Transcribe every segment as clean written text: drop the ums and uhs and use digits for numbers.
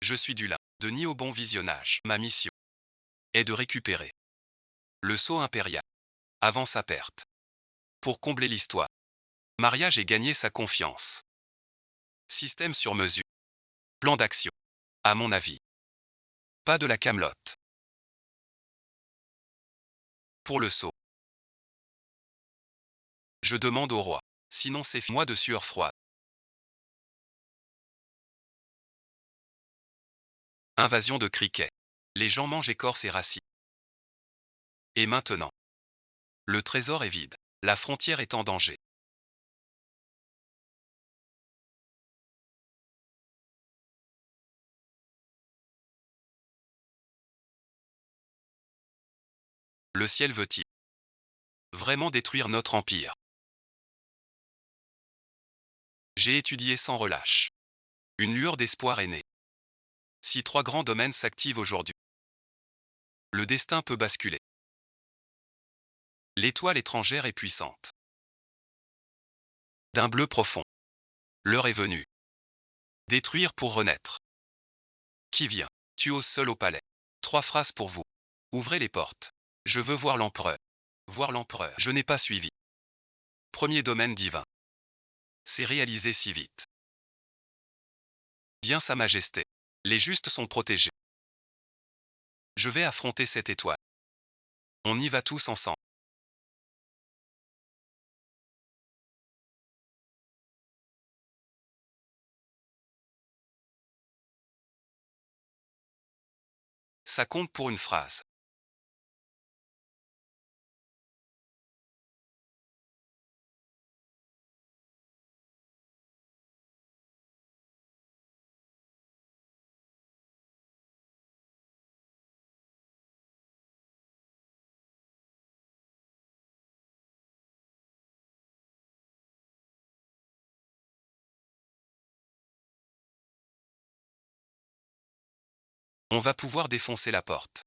Je suis du lin. Denis au bon visionnage. Ma mission est de récupérer le sceau impérial avant sa perte. Pour combler l'histoire, mariage et gagner sa confiance. Système sur mesure. Plan d'action. À mon avis, pas de la camelote. Pour le sceau, je demande au roi. Sinon c'est moi de sueur froide. Invasion de criquets. Les gens mangent écorce et racines. Et maintenant, le trésor est vide. La frontière est en danger. Le ciel veut-il vraiment détruire notre empire? J'ai étudié sans relâche. Une lueur d'espoir est née. Si 3 grands domaines s'activent aujourd'hui, le destin peut basculer. L'étoile étrangère est puissante. D'un bleu profond. L'heure est venue. Détruire pour renaître. Qui vient? Tu oses seul au palais. 3 phrases pour vous. Ouvrez les portes. Je veux voir l'empereur. Voir l'empereur. Je n'ai pas suivi. Premier domaine divin. C'est réalisé si vite. Bien Sa Majesté. Les justes sont protégés. Je vais affronter cette étoile. On y va tous ensemble. Ça compte pour une phrase. On va pouvoir défoncer la porte.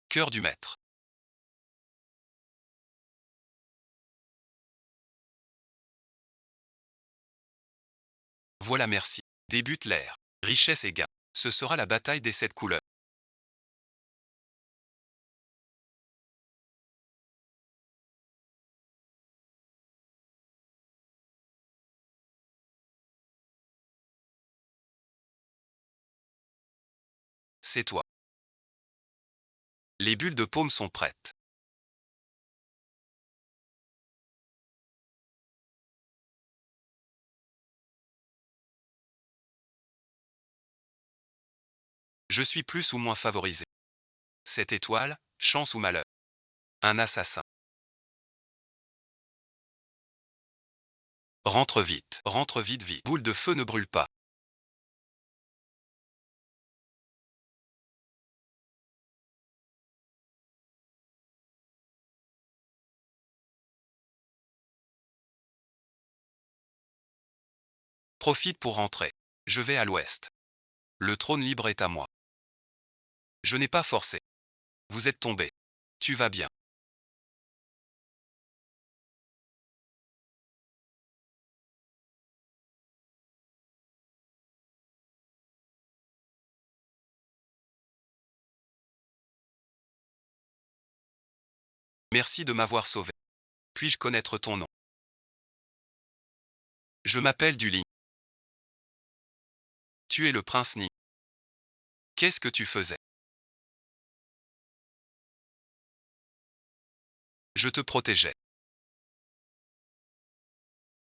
Cœur du maître. Voilà merci. Débute l'ère. Richesse et gain. Ce sera la bataille des 7 couleurs. C'est toi. Les bulles de paume sont prêtes. Je suis plus ou moins favorisé. Cette étoile, chance ou malheur. Un assassin. Rentre vite, vite. Boule de feu ne brûle pas. Profite pour rentrer. Je vais à l'ouest. Le trône libre est à moi. Je n'ai pas forcé. Vous êtes tombé. Tu vas bien. Merci de m'avoir sauvé. Puis-je connaître ton nom? Je m'appelle Dulin. Tu es le prince Ni. Qu'est-ce que tu faisais? Je te protégeais.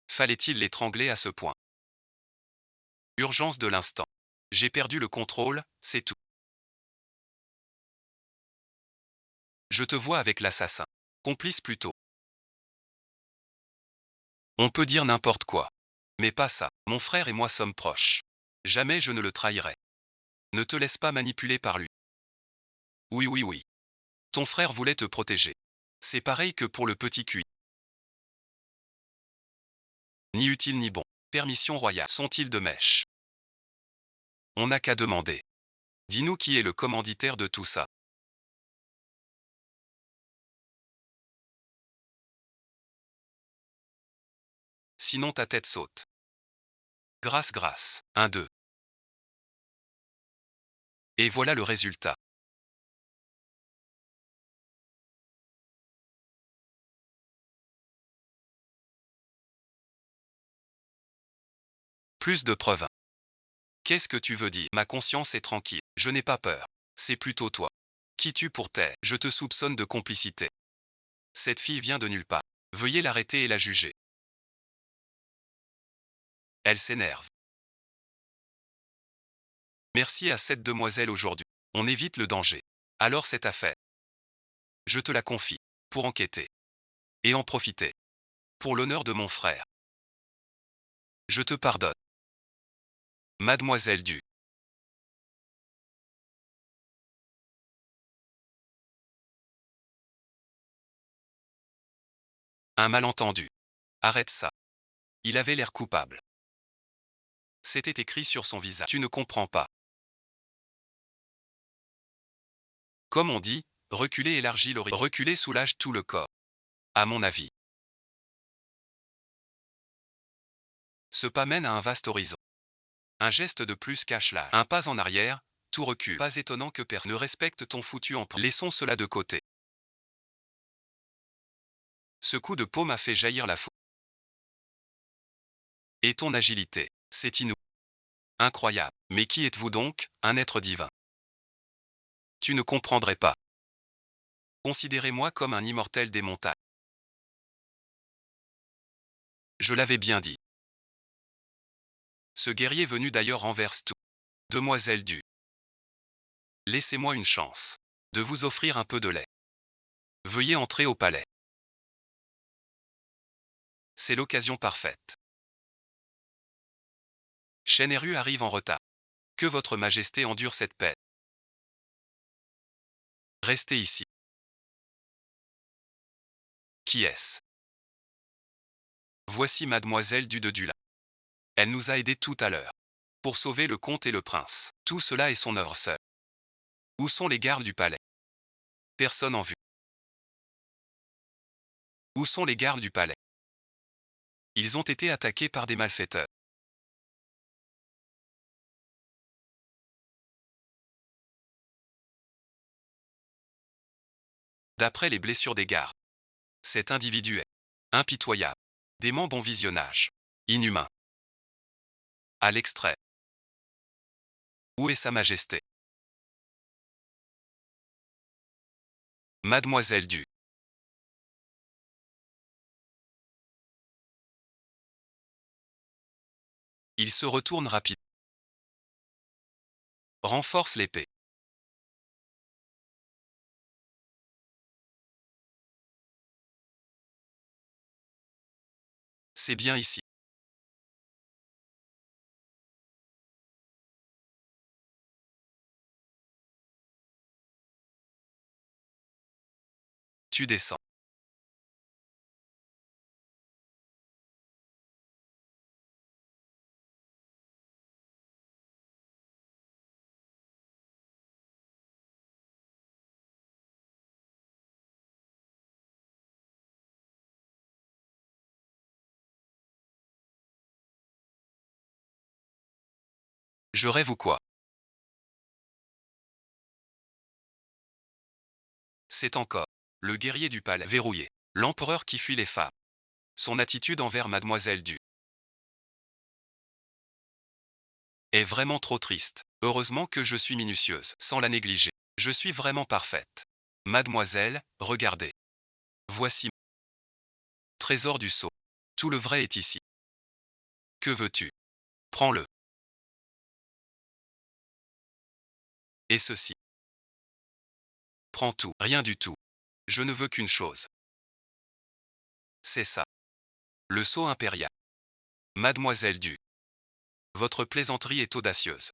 Fallait-il l'étrangler à ce point? Urgence de l'instant. J'ai perdu le contrôle, c'est tout. Je te vois avec l'assassin. Complice plutôt. On peut dire n'importe quoi. Mais pas ça. Mon frère et moi sommes proches. Jamais je ne le trahirai. Ne te laisse pas manipuler par lui. Oui, oui, oui. Ton frère voulait te protéger. C'est pareil que pour le petit cuit. Ni utile ni bon. Permission royale. Sont-ils de mèche? On n'a qu'à demander. Dis-nous qui est le commanditaire de tout ça. Sinon ta tête saute. Grâce. 1, 2. Et voilà le résultat. Plus de preuves. Qu'est-ce que tu veux dire? Ma conscience est tranquille. Je n'ai pas peur. C'est plutôt toi. Qui tu pour taire? Je te soupçonne de complicité. Cette fille vient de nulle part. Veuillez l'arrêter et la juger. Elle s'énerve. Merci à cette demoiselle aujourd'hui. On évite le danger. Alors cette affaire, je te la confie. Pour enquêter. Et en profiter. Pour l'honneur de mon frère. Je te pardonne. Mademoiselle Du. Un malentendu. Arrête ça. Il avait l'air coupable. C'était écrit sur son visage. Tu ne comprends pas. Comme on dit, reculer élargit l'horizon. Reculer soulage tout le corps. À mon avis. Ce pas mène à un vaste horizon. Un geste de plus cache là. Un pas en arrière, tout recule. Pas étonnant que personne ne respecte ton foutu emprunt. Laissons cela de côté. Ce coup de paume a fait jaillir la foule. Et ton agilité, c'est inouï. Incroyable. Mais qui êtes-vous donc, un être divin? Tu ne comprendrais pas. Considérez-moi comme un immortel des montagnes. Je l'avais bien dit. Ce guerrier venu d'ailleurs renverse tout. Demoiselle Du. Laissez-moi une chance. De vous offrir un peu de lait. Veuillez entrer au palais. C'est l'occasion parfaite. Shenheru arrive en retard. Que votre majesté endure cette peine. Restez ici. Qui est-ce? Voici mademoiselle Du de Dula. Elle nous a aidés tout à l'heure. Pour sauver le comte et le prince. Tout cela est son œuvre seule. Où sont les gardes du palais? Personne en vue. Où sont les gardes du palais? Ils ont été attaqués par des malfaiteurs. D'après les blessures des gardes. Cet individu est impitoyable. Dément bon visionnage. Inhumain. À l'extrait. Où est sa majesté? Mademoiselle Du. Il se retourne rapidement. Renforce l'épée. C'est bien ici. Tu descends. Je rêve ou quoi? C'est encore le guerrier du palais verrouillé. L'empereur qui fuit les femmes. Son attitude envers mademoiselle Du est vraiment trop triste. Heureusement que je suis minutieuse, sans la négliger. Je suis vraiment parfaite. Mademoiselle, regardez. Voici. Trésor du sceau. Tout le vrai est ici. Que veux-tu? Prends-le. Et ceci. Prends tout. Rien du tout. Je ne veux qu'une chose. C'est ça. Le sceau impérial. Mademoiselle Du. Votre plaisanterie est audacieuse.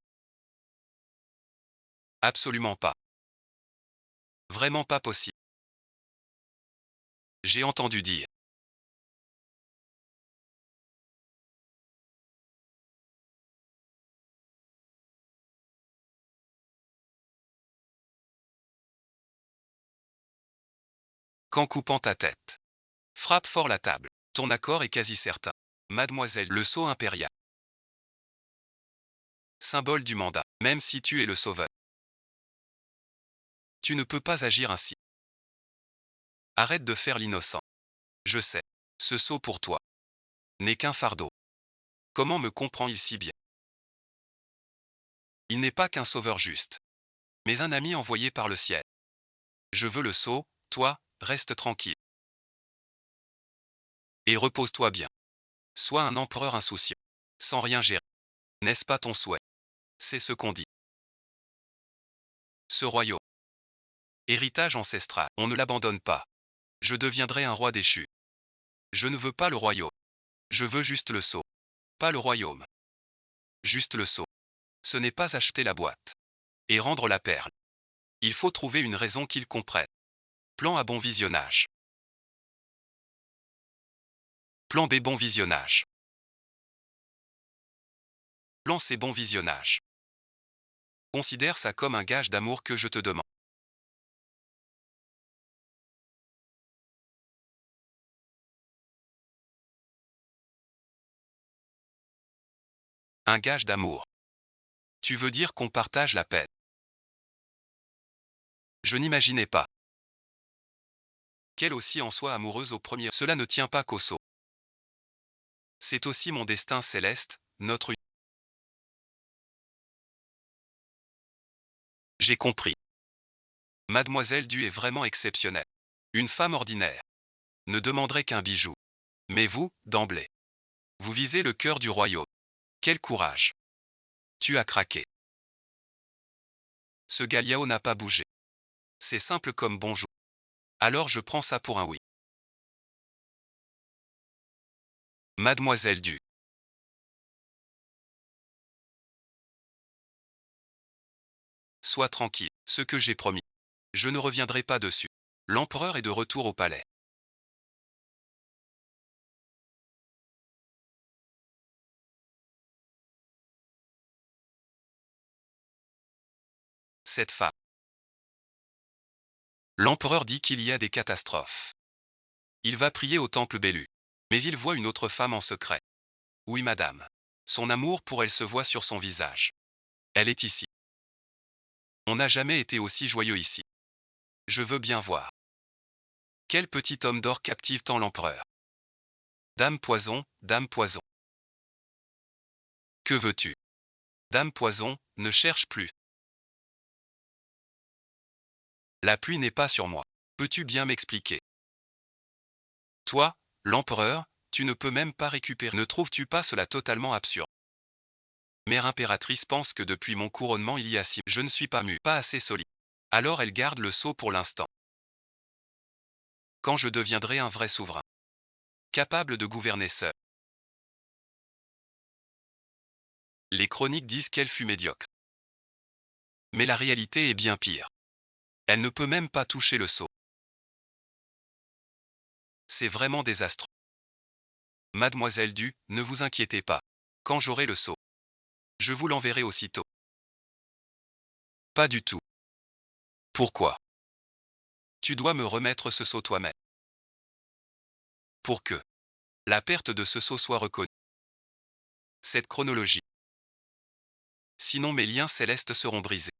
Absolument pas. Vraiment pas possible. J'ai entendu dire. qu'en coupant ta tête. Frappe fort la table. Ton accord est quasi certain. Mademoiselle, le sceau impérial. Symbole du mandat. Même si tu es le sauveur. Tu ne peux pas agir ainsi. Arrête de faire l'innocent. Je sais. Ce sceau pour toi n'est qu'un fardeau. Comment me comprend-il si bien? Il n'est pas qu'un sauveur juste, mais un ami envoyé par le ciel. Je veux le sceau, toi, reste tranquille. Et repose-toi bien. Sois un empereur insouciant, sans rien gérer. N'est-ce pas ton souhait? C'est ce qu'on dit. Ce royaume, héritage ancestral, on ne l'abandonne pas. Je deviendrai un roi déchu. Je ne veux pas le royaume. Je veux juste le sceau. Pas le royaume. Juste le sceau. Ce n'est pas acheter la boîte et rendre la perle. Il faut trouver une raison qu'ils comprennent. Plan A bon visionnage. Plan B bon visionnage. Plan C bon visionnage. Considère ça comme un gage d'amour que je te demande. Un gage d'amour. Tu veux dire qu'on partage la peine? Je n'imaginais pas qu'elle aussi en soit amoureuse au premier. Cela ne tient pas qu'au sceau. C'est aussi mon destin céleste, notre union. J'ai compris. Mademoiselle Du est vraiment exceptionnelle. Une femme ordinaire ne demanderait qu'un bijou. Mais vous, d'emblée, vous visez le cœur du royaume. Quel courage! Tu as craqué. Ce Galliao n'a pas bougé. C'est simple comme bonjour. Alors je prends ça pour un oui. Mademoiselle Du. Sois tranquille, ce que j'ai promis. Je ne reviendrai pas dessus. L'empereur est de retour au palais. Cette femme. L'empereur dit qu'il y a des catastrophes. Il va prier au temple Bellu. Mais il voit une autre femme en secret. Oui, madame. Son amour pour elle se voit sur son visage. Elle est ici. On n'a jamais été aussi joyeux ici. Je veux bien voir. Quel petit homme d'or captive tant l'empereur? Dame Poison, Dame Poison. Que veux-tu? Dame Poison, ne cherche plus. La pluie n'est pas sur moi. Peux-tu bien m'expliquer? Toi, l'empereur, tu ne peux même pas récupérer. Ne trouves-tu pas cela totalement absurde? Mère impératrice pense que depuis mon couronnement il y a 6 je ne suis pas mû, pas assez solide. Alors elle garde le sceau pour l'instant. Quand je deviendrai un vrai souverain, capable de gouverner seul. Les chroniques disent qu'elle fut médiocre. Mais la réalité est bien pire. Elle ne peut même pas toucher le sceau. C'est vraiment désastreux. Mademoiselle Du, ne vous inquiétez pas. Quand j'aurai le sceau, je vous l'enverrai aussitôt. Pas du tout. Pourquoi? Tu dois me remettre ce sceau toi-même. Pour que la perte de ce sceau soit reconnue. Cette chronologie. Sinon mes liens célestes seront brisés.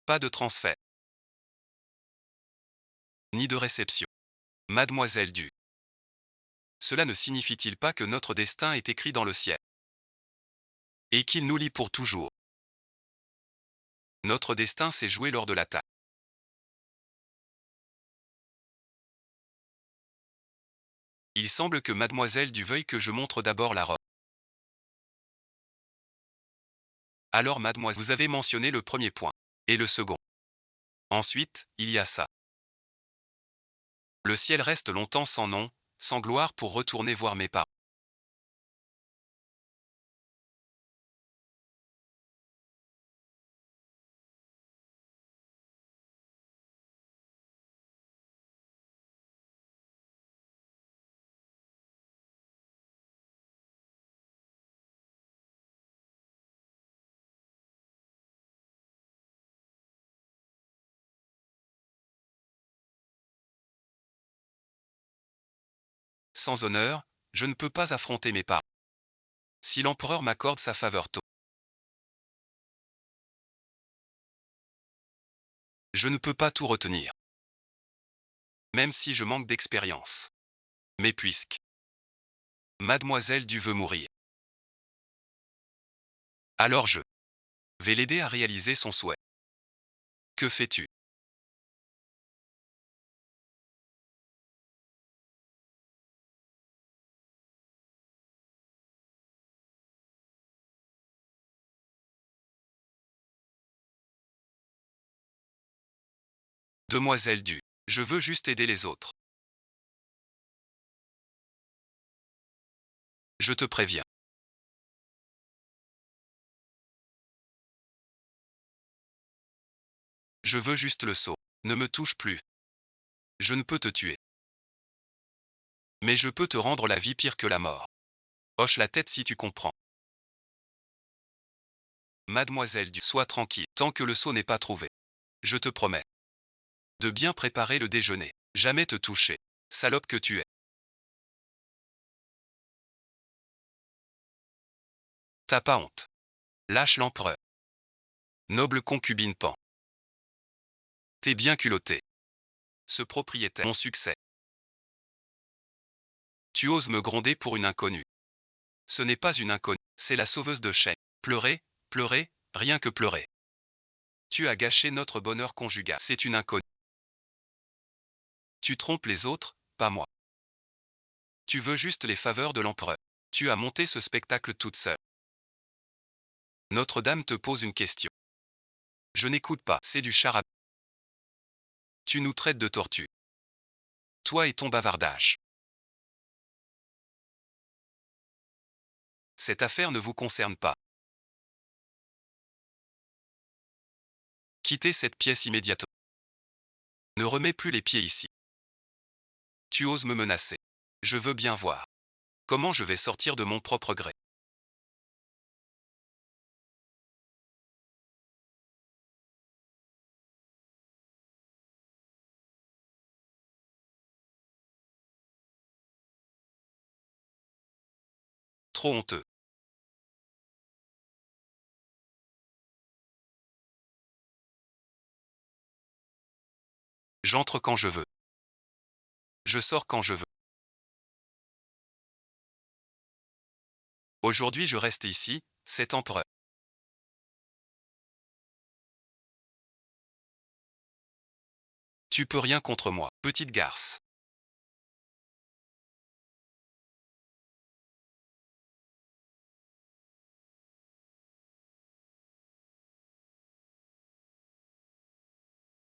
Pas de transfert. Ni de réception. Mademoiselle Du. Cela ne signifie-t-il pas que notre destin est écrit dans le ciel? Et qu'il nous lie pour toujours? Notre destin s'est joué lors de l'attaque. Il semble que Mademoiselle Du veuille que je montre d'abord la robe. Alors mademoiselle, vous avez mentionné le premier point. Et le second. Ensuite, il y a ça. Le ciel reste longtemps sans nom, sans gloire pour retourner voir mes parents. Sans honneur, je ne peux pas affronter mes parents. Si l'empereur m'accorde sa faveur tôt, je ne peux pas tout retenir. Même si je manque d'expérience. Mais puisque Mademoiselle Du veut mourir, alors je vais l'aider à réaliser son souhait. Que fais-tu? Demoiselle Du, je veux juste aider les autres. Je te préviens. Je veux juste le sceau. Ne me touche plus. Je ne peux te tuer. Mais je peux te rendre la vie pire que la mort. Hoche la tête si tu comprends. Mademoiselle Du, sois tranquille, tant que le sceau n'est pas trouvé. Je te promets de bien préparer le déjeuner. Jamais te toucher. Salope que tu es. T'as pas honte. Lâche l'empereur. Noble concubine Pan. T'es bien culotté. Ce propriétaire, mon succès. Tu oses me gronder pour une inconnue. Ce n'est pas une inconnue, c'est la sauveuse de chêne. Pleurer, pleurer, rien que pleurer. Tu as gâché notre bonheur conjugal. C'est une inconnue. Tu trompes les autres, pas moi. Tu veux juste les faveurs de l'empereur. Tu as monté ce spectacle toute seule. Notre-Dame te pose une question. Je n'écoute pas, c'est du charabia. Tu nous traites de tortues. Toi et ton bavardage. Cette affaire ne vous concerne pas. Quittez cette pièce immédiatement. Ne remets plus les pieds ici. Tu oses me menacer. Je veux bien voir. Comment je vais sortir de mon propre gré. Trop honteux. J'entre quand je veux. Je sors quand je veux. Aujourd'hui je reste ici, cet empereur. Tu peux rien contre moi, petite garce.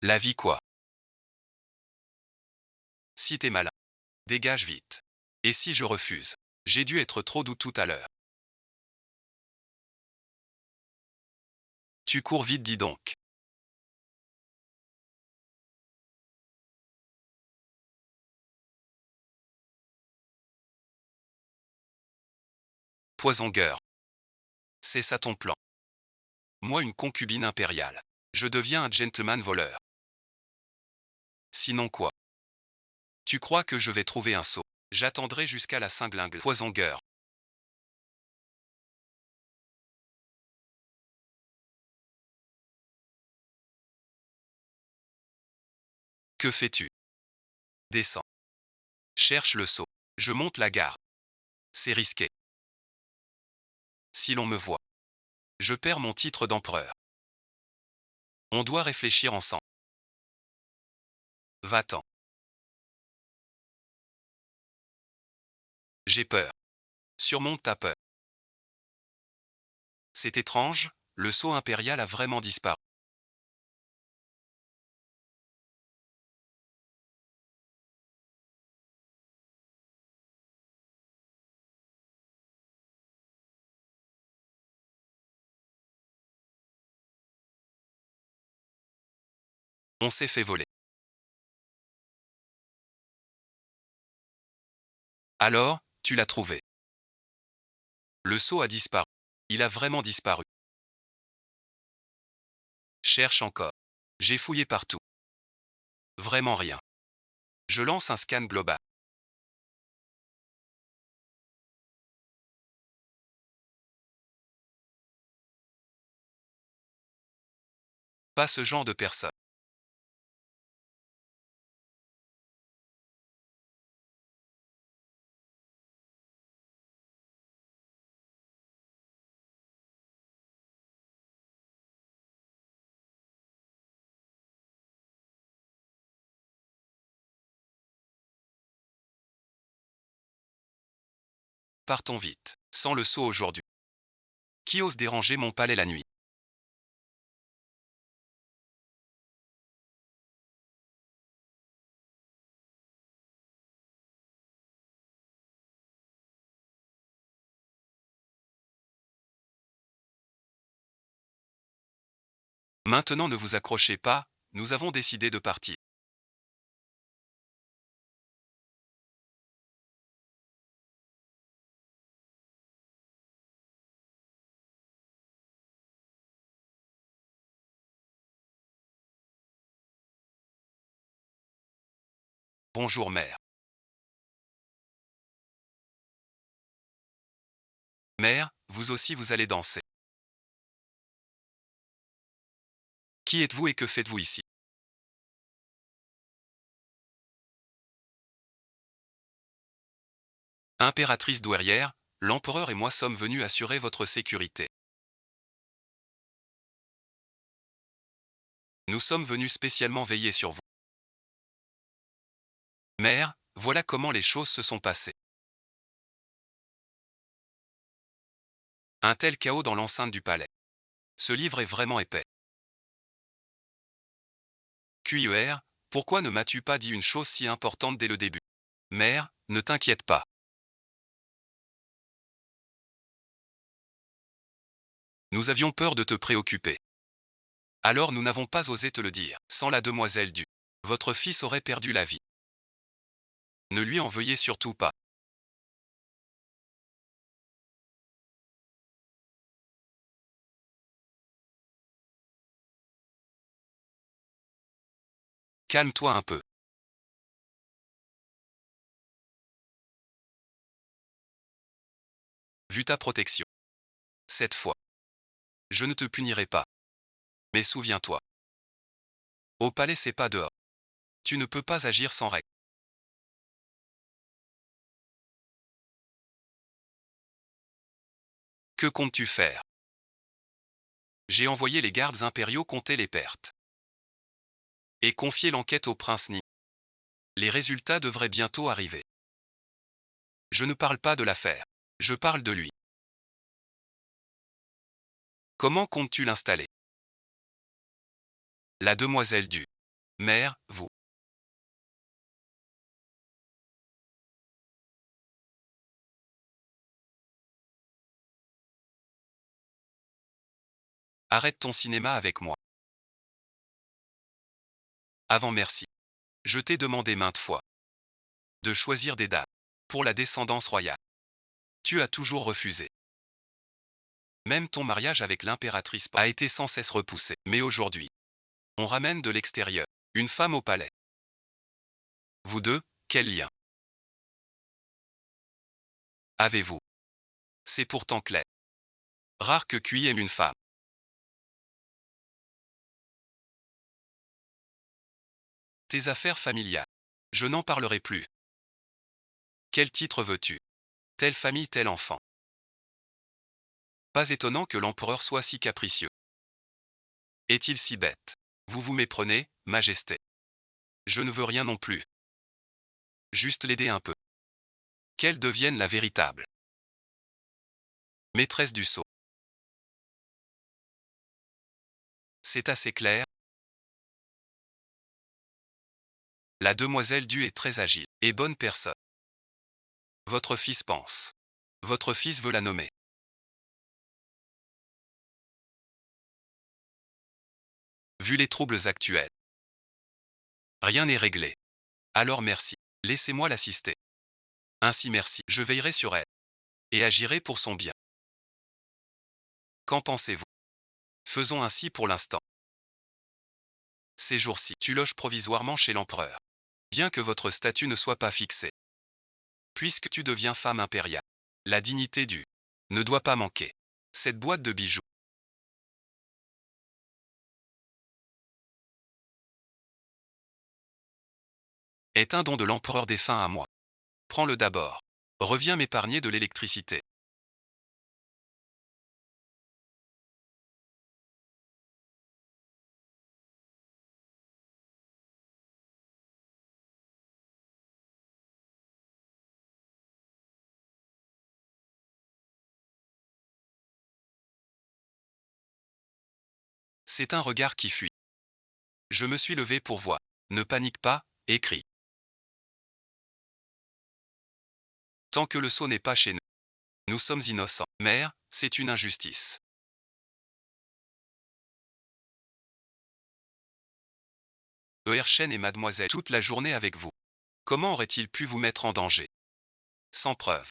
La vie quoi? Si t'es malin, dégage vite. Et si je refuse? J'ai dû être trop doux tout à l'heure. Tu cours vite dis donc. Poisongueur. C'est ça ton plan. Moi une concubine impériale. Je deviens un gentleman voleur. Sinon quoi? Tu crois que je vais trouver un sceau? J'attendrai jusqu'à la Saint-Glingle. Poisongueur. Que fais-tu? Descends. Cherche le sceau. Je monte la garde. C'est risqué. Si l'on me voit, je perds mon titre d'empereur. On doit réfléchir ensemble. Va-t'en. J'ai peur. Surmonte ta peur. C'est étrange, le sceau impérial a vraiment disparu. On s'est fait voler. Alors, tu l'as trouvé. Le sceau a disparu. Il a vraiment disparu. Cherche encore. J'ai fouillé partout. Vraiment rien. Je lance un scan global. Pas ce genre de personne. Partons vite. Sans le sceau aujourd'hui. Qui ose déranger mon palais la nuit? Maintenant ne vous accrochez pas, nous avons décidé de partir. Bonjour mère. Mère, vous aussi vous allez danser. Qui êtes-vous et que faites-vous ici? Impératrice douairière, l'empereur et moi sommes venus assurer votre sécurité. Nous sommes venus spécialement veiller sur vous. Mère, voilà comment les choses se sont passées. Un tel chaos dans l'enceinte du palais. Ce livre est vraiment épais. QUR, pourquoi ne m'as-tu pas dit une chose si importante dès le début? Mère, ne t'inquiète pas. Nous avions peur de te préoccuper. Alors nous n'avons pas osé te le dire. Sans la demoiselle Du, votre fils aurait perdu la vie. Ne lui en veuillez surtout pas. Calme-toi un peu. Vu ta protection. Cette fois, je ne te punirai pas. Mais souviens-toi. Au palais c'est pas dehors. Tu ne peux pas agir sans règle. Que comptes-tu faire? J'ai envoyé les gardes impériaux compter les pertes. Et confier l'enquête au prince Ni. Les résultats devraient bientôt arriver. Je ne parle pas de l'affaire. Je parle de lui. Comment comptes-tu l'installer? La demoiselle Du. Mère, vous. Arrête ton cinéma avec moi. Avant merci. Je t'ai demandé maintes fois de choisir des dames pour la descendance royale. Tu as toujours refusé. Même ton mariage avec l'impératrice a été sans cesse repoussé. Mais aujourd'hui, on ramène de l'extérieur une femme au palais. Vous deux, quel lien avez-vous? C'est pourtant clair. Rare que Cui aime une femme. Tes affaires familiales. Je n'en parlerai plus. Quel titre veux-tu? Telle famille, tel enfant. Pas étonnant que l'empereur soit si capricieux. Est-il si bête? Vous vous méprenez, Majesté. Je ne veux rien non plus. Juste l'aider un peu. Qu'elle devienne la véritable maîtresse du sceau. C'est assez clair. La demoiselle Du est très agile et bonne personne. Votre fils pense. Votre fils veut la nommer. Vu les troubles actuels, rien n'est réglé. Alors merci. Laissez-moi l'assister. Ainsi merci. Je veillerai sur elle. Et agirai pour son bien. Qu'en pensez-vous? Faisons ainsi pour l'instant. Ces jours-ci, tu loges provisoirement chez l'empereur. Bien que votre statut ne soit pas fixé. Puisque tu deviens femme impériale. La dignité du ne doit pas manquer. Cette boîte de bijoux est un don de l'empereur défunt à moi. Prends-le d'abord. Reviens m'épargner de l'électricité. C'est un regard qui fuit. Je me suis levé pour voir. Ne panique pas, écrit. Tant que le sceau n'est pas chez nous, nous sommes innocents. Mère, c'est une injustice. Euerchen et mademoiselle toute la journée avec vous. Comment aurait-il pu vous mettre en danger? Sans preuve.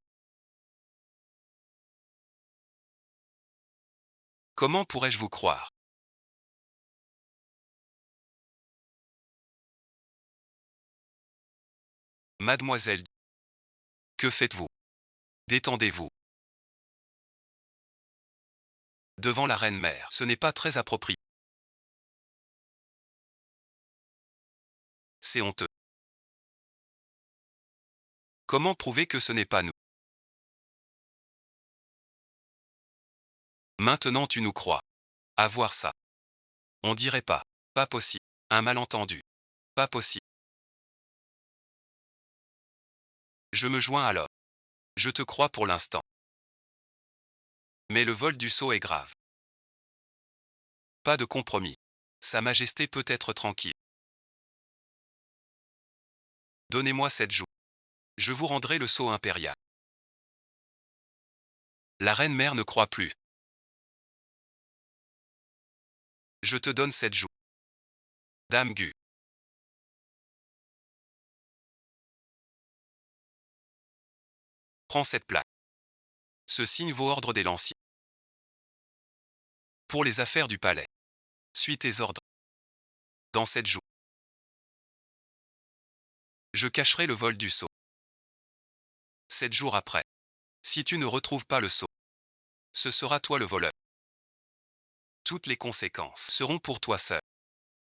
Comment pourrais-je vous croire? Mademoiselle, que faites-vous? Détendez-vous. Devant la reine-mère, ce n'est pas très approprié. C'est honteux. Comment prouver que ce n'est pas nous? Maintenant tu nous crois. À voir ça. On dirait pas. Pas possible. Un malentendu. Pas possible. Je me joins alors. Je te crois pour l'instant. Mais le vol du sceau est grave. Pas de compromis. Sa Majesté peut être tranquille. Donnez-moi cette joue. Je vous rendrai le sceau impérial. La reine-mère ne croit plus. Je te donne cette joue. Dame Gu. Prends cette plaque. Ce signe vaut ordre des lanciers. Pour les affaires du palais. Suis tes ordres. Dans cette joue. Je cacherai le vol du sceau. 7 jours après. Si tu ne retrouves pas le sceau, ce sera toi le voleur. Toutes les conséquences seront pour toi seul.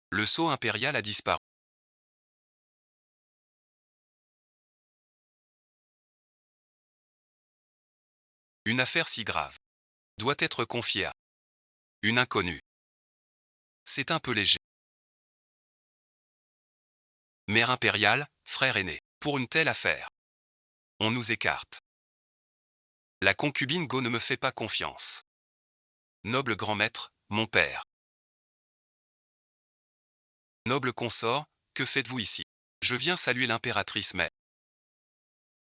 Le sceau impérial a disparu. Une affaire si grave doit être confiée à une inconnue. C'est un peu léger. Mère impériale, frère aîné, pour une telle affaire, on nous écarte. La concubine Go ne me fait pas confiance. Noble grand maître, mon père. Noble consort, que faites-vous ici? Je viens saluer l'impératrice mère.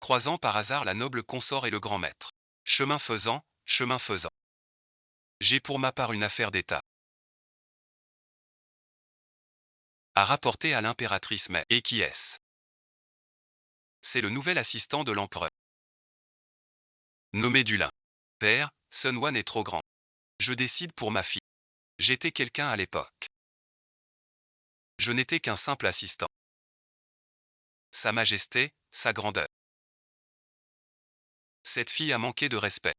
Croisant par hasard la noble consort et le grand maître. Chemin faisant, chemin faisant. J'ai pour ma part une affaire d'État à rapporter à l'impératrice mère. Et qui est-ce? C'est le nouvel assistant de l'empereur. Nommé Dulin. Père, Sun Wan est trop grand. Je décide pour ma fille. J'étais quelqu'un à l'époque. Je n'étais qu'un simple assistant. Sa Majesté, sa grandeur. Cette fille a manqué de respect.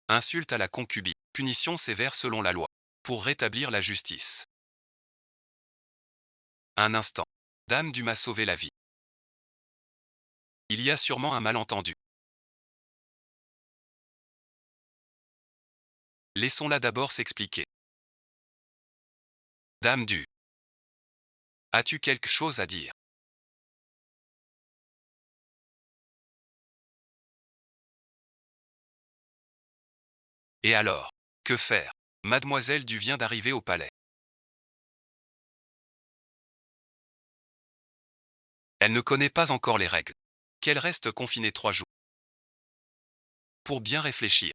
Insulte à la concubine. Punition sévère selon la loi. Pour rétablir la justice. Un instant. Dame Du m'a sauvé la vie. Il y a sûrement un malentendu. Laissons-la d'abord s'expliquer. Dame Du. As-tu quelque chose à dire? Et alors? Que faire? Mademoiselle Du vient d'arriver au palais. Elle ne connaît pas encore les règles. Qu'elle reste confinée 3 jours. Pour bien réfléchir.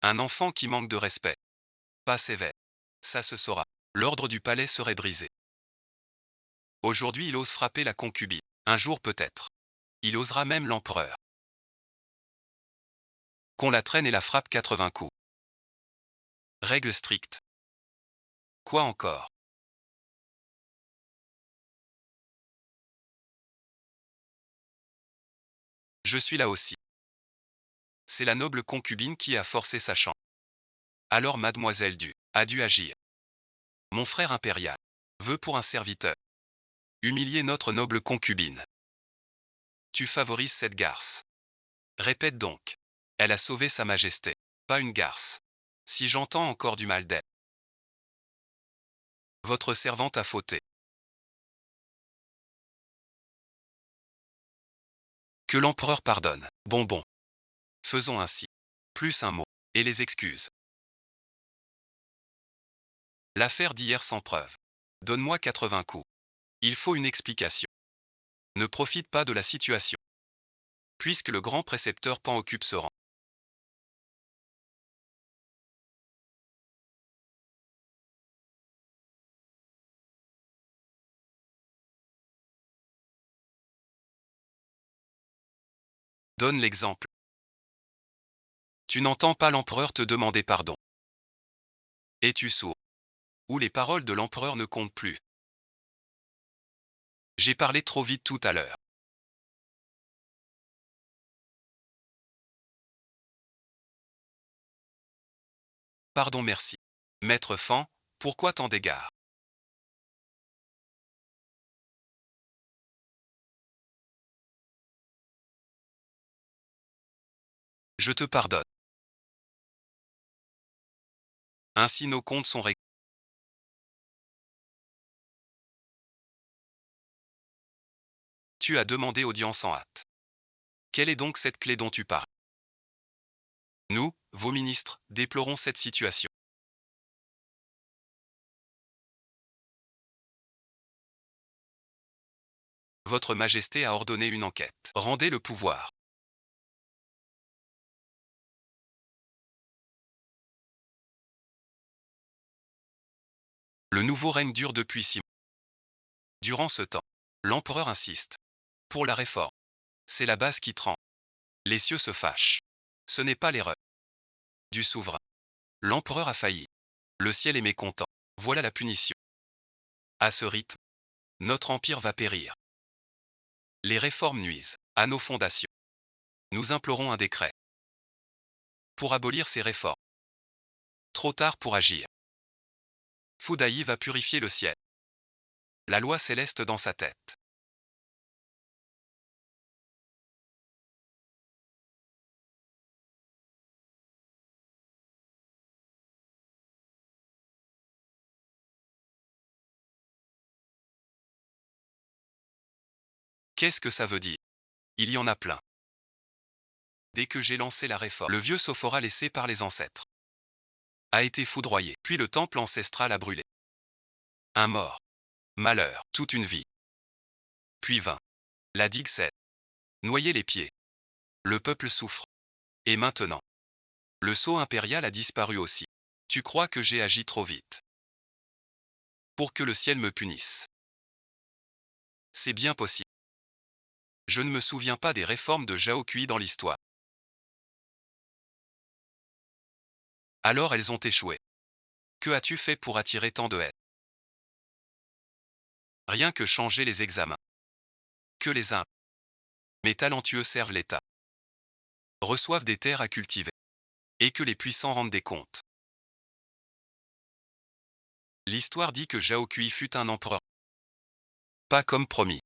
Un enfant qui manque de respect. Pas sévère. Ça se saura. L'ordre du palais serait brisé. Aujourd'hui il ose frapper la concubine. Un jour peut-être. Il osera même l'empereur. Qu'on la traîne et la frappe 80 coups. Règle stricte. Quoi encore? Je suis là aussi. C'est la noble concubine qui a forcé sa chambre. Alors mademoiselle Du a dû agir. Mon frère impérial veut pour un serviteur. humilier notre noble concubine. Tu favorises cette garce. Répète donc. Elle a sauvé sa majesté, pas une garce. Si j'entends encore du mal d'elle. Votre servante a fauté. Que l'empereur pardonne. Bon. Faisons ainsi. Plus un mot. Et les excuses. L'affaire d'hier sans preuve. Donne-moi 80 coups. Il faut une explication. Ne profite pas de la situation. Puisque le grand précepteur Pan occupe ce rang. Donne l'exemple. Tu n'entends pas l'empereur te demander pardon. Es-tu sourd? Ou les paroles de l'empereur ne comptent plus? J'ai parlé trop vite tout à l'heure. Pardon, merci. Maître Fan, pourquoi tant d'égards? Je te pardonne. Ainsi nos comptes sont réglés. Tu as demandé audience en hâte. Quelle est donc cette clé dont tu parles? Nous, vos ministres, déplorons cette situation. Votre Majesté a ordonné une enquête. Rendez le pouvoir. Le nouveau règne dure depuis 6 mois. Durant ce temps, l'empereur insiste. Pour la réforme. C'est la base qui tremble. Les cieux se fâchent. Ce n'est pas l'erreur du souverain. L'empereur a failli. Le ciel est mécontent. Voilà la punition. À ce rythme, notre empire va périr. Les réformes nuisent à nos fondations. Nous implorons un décret pour abolir ces réformes. Trop tard pour agir. Fudaï va purifier le ciel. La loi céleste dans sa tête. Qu'est-ce que ça veut dire? Il y en a plein. Dès que j'ai lancé la réforme, le vieux Sophora laissé par les ancêtres a été foudroyé, puis le temple ancestral a brûlé. Un mort. Malheur, toute une vie. Puis vint. La digue cède. Noyer les pieds. Le peuple souffre. Et maintenant, le sceau impérial a disparu aussi. Tu crois que j'ai agi trop vite pour que le ciel me punisse? C'est bien possible. Je ne me souviens pas des réformes de Zhao Kui dans l'histoire. Alors elles ont échoué. Que as-tu fait pour attirer tant de haine? Rien que changer les examens. Que les uns, mais talentueux servent l'État, reçoivent des terres à cultiver, et que les puissants rendent des comptes. L'histoire dit que Zhao Kui fut un empereur. Pas comme promis.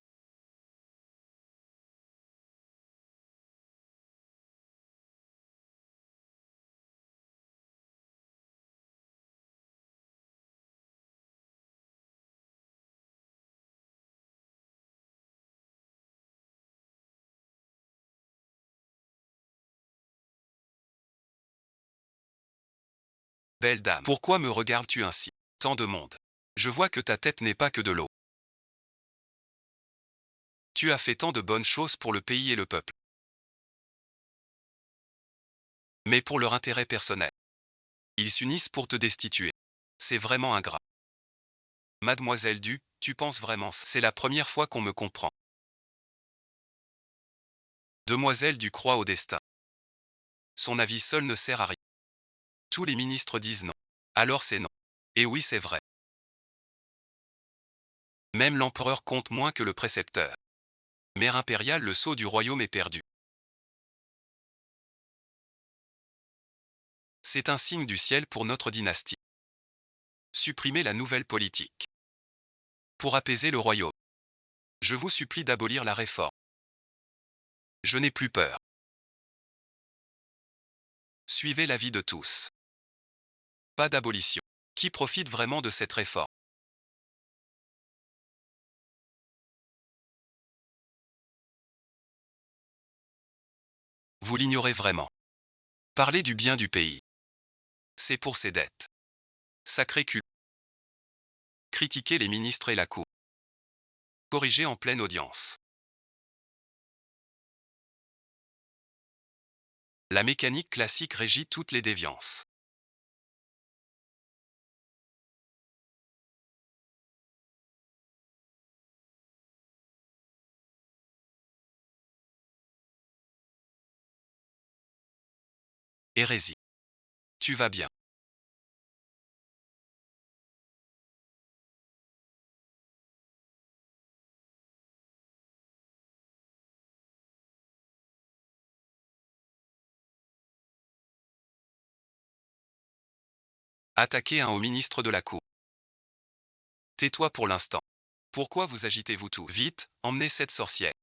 Belle dame, pourquoi me regardes-tu ainsi? Tant de monde. Je vois que ta tête n'est pas que de l'eau. Tu as fait tant de bonnes choses pour le pays et le peuple. Mais pour leur intérêt personnel. Ils s'unissent pour te destituer. C'est vraiment ingrat. Mademoiselle Du, tu penses vraiment ça? C'est la première fois qu'on me comprend. Demoiselle Du croit au destin. Son avis seul ne sert à rien. Tous les ministres disent non. Alors c'est non. Et oui, c'est vrai. Même l'empereur compte moins que le précepteur. Mère impériale, le sceau du royaume est perdu. C'est un signe du ciel pour notre dynastie. Supprimer la nouvelle politique. Pour apaiser le royaume. Je vous supplie d'abolir la réforme. Je n'ai plus peur. Suivez l'avis de tous. Pas d'abolition. Qui profite vraiment de cette réforme? Vous l'ignorez vraiment. Parlez du bien du pays. C'est pour ses dettes. Sacré cul. Critiquez les ministres et la Cour. Corrigez en pleine audience. La mécanique classique régit toutes les déviances. Hérésie. Tu vas bien. Attaquez un haut ministre de la Cour. Tais-toi pour l'instant. Pourquoi vous agitez-vous tout? Vite, emmenez cette sorcière.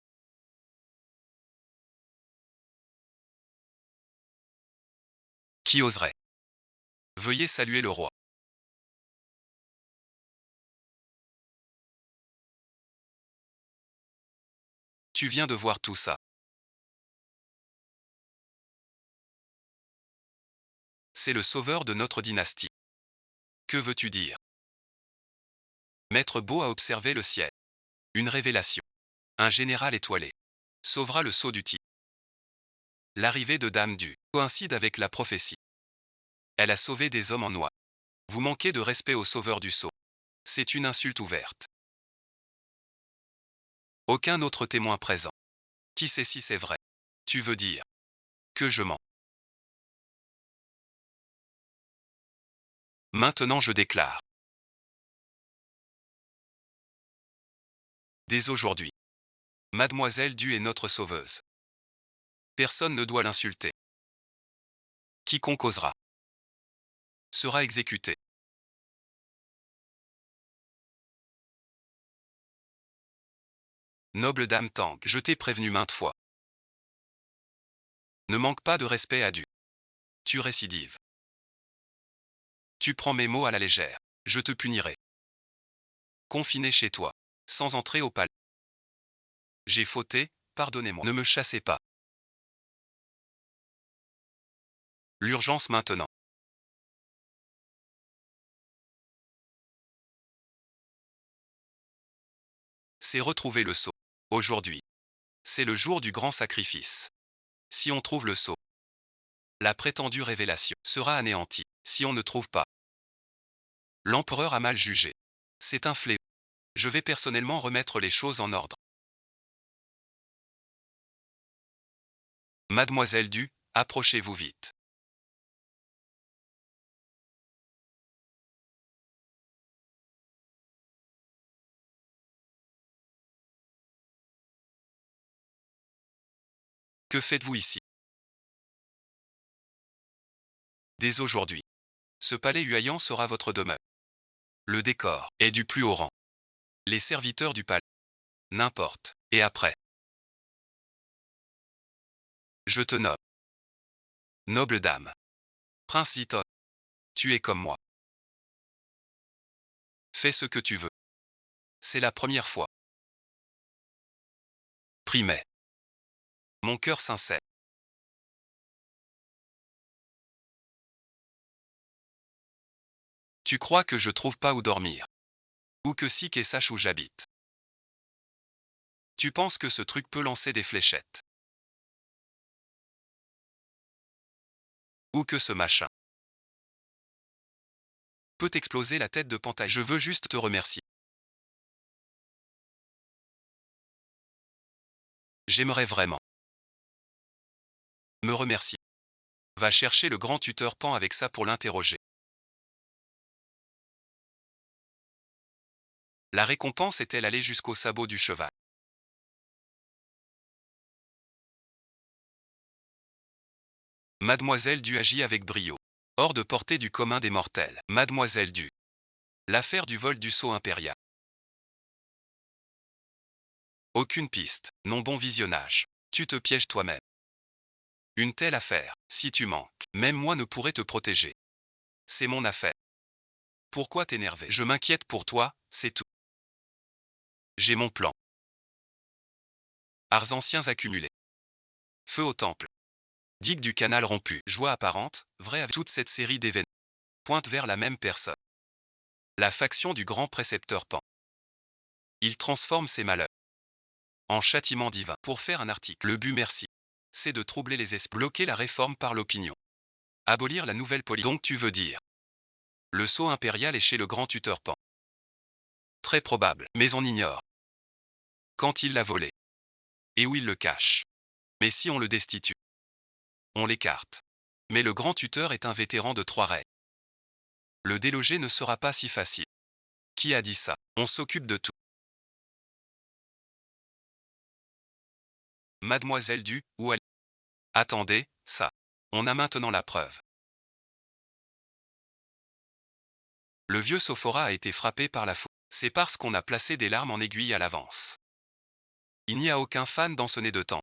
Qui oserait? Veuillez saluer le roi. Tu viens de voir tout ça. C'est le sauveur de notre dynastie. Que veux-tu dire? Maître Beau a observé le ciel. Une révélation. Un général étoilé sauvera le sceau du Ti. L'arrivée de Dame Du coïncide avec la prophétie. Elle a sauvé des hommes en noix. Vous manquez de respect au sauveur du sceau. C'est une insulte ouverte. Aucun autre témoin présent. Qui sait si c'est vrai? Tu veux dire que je mens? Maintenant je déclare. Dès aujourd'hui, Mademoiselle Du est notre sauveuse. Personne ne doit l'insulter. Quiconque osera sera exécuté. Noble dame Tang, je t'ai prévenu maintes fois. Ne manque pas de respect à Du. Tu récidives. Tu prends mes mots à la légère. Je te punirai. Confiné chez toi, sans entrer au palais. J'ai fauté, pardonnez-moi. Ne me chassez pas. L'urgence maintenant. C'est retrouver le sceau. Aujourd'hui, c'est le jour du grand sacrifice. Si on trouve le sceau, la prétendue révélation sera anéantie. Si on ne trouve pas, l'empereur a mal jugé. C'est un fléau. Je vais personnellement remettre les choses en ordre. Mademoiselle Du, approchez-vous vite. Que faites-vous ici? Dès aujourd'hui, ce palais huaillant sera votre demeure. Le décor est du plus haut rang. Les serviteurs du palais, n'importe. Et après, je te nomme. Noble dame. Prince Iton, tu es comme moi. Fais ce que tu veux. C'est la première fois. Primet. Mon cœur sincère. Tu crois que je trouve pas où dormir? Ou que Sik et sache où j'habite? Tu penses que ce truc peut lancer des fléchettes? Ou que ce machin peut exploser la tête de Pantaille? Je veux juste te remercier. J'aimerais vraiment me remercier. Va chercher le grand tuteur Pan avec ça pour l'interroger. La récompense est-elle allée jusqu'au sabot du cheval? Mademoiselle Du agit avec brio. Hors de portée du commun des mortels. Mademoiselle Du. L'affaire du vol du sceau impérial. Aucune piste, non bon visionnage. Tu te pièges toi-même. Une telle affaire, si tu manques, même moi ne pourrais te protéger. C'est mon affaire. Pourquoi t'énerver? Je m'inquiète pour toi, c'est tout. J'ai mon plan. Arts anciens accumulés. Feu au temple. Digue du canal rompu. Joie apparente, vraie avec toute cette série d'événements. Pointe vers la même personne. La faction du grand précepteur Pan. Il transforme ses malheurs en châtiment divin. Pour faire un article, le but merci, c'est de troubler les esprits, bloquer la réforme par l'opinion. Abolir la nouvelle politique. Donc tu veux dire. Le sceau impérial est chez le grand tuteur Pan. Très probable, mais on ignore. Quand il l'a volé. Et où il le cache. Mais si on le destitue. On l'écarte. Mais le grand tuteur est un vétéran de 3 raids. Le déloger ne sera pas si facile. Qui a dit ça? On s'occupe de tout. Mademoiselle Du, où elle... Attendez, ça. On a maintenant la preuve. Le vieux Sophora a été frappé par la foudre. C'est parce qu'on a placé des larmes en aiguille à l'avance. Il n'y a aucun fan dans ce nez de temps.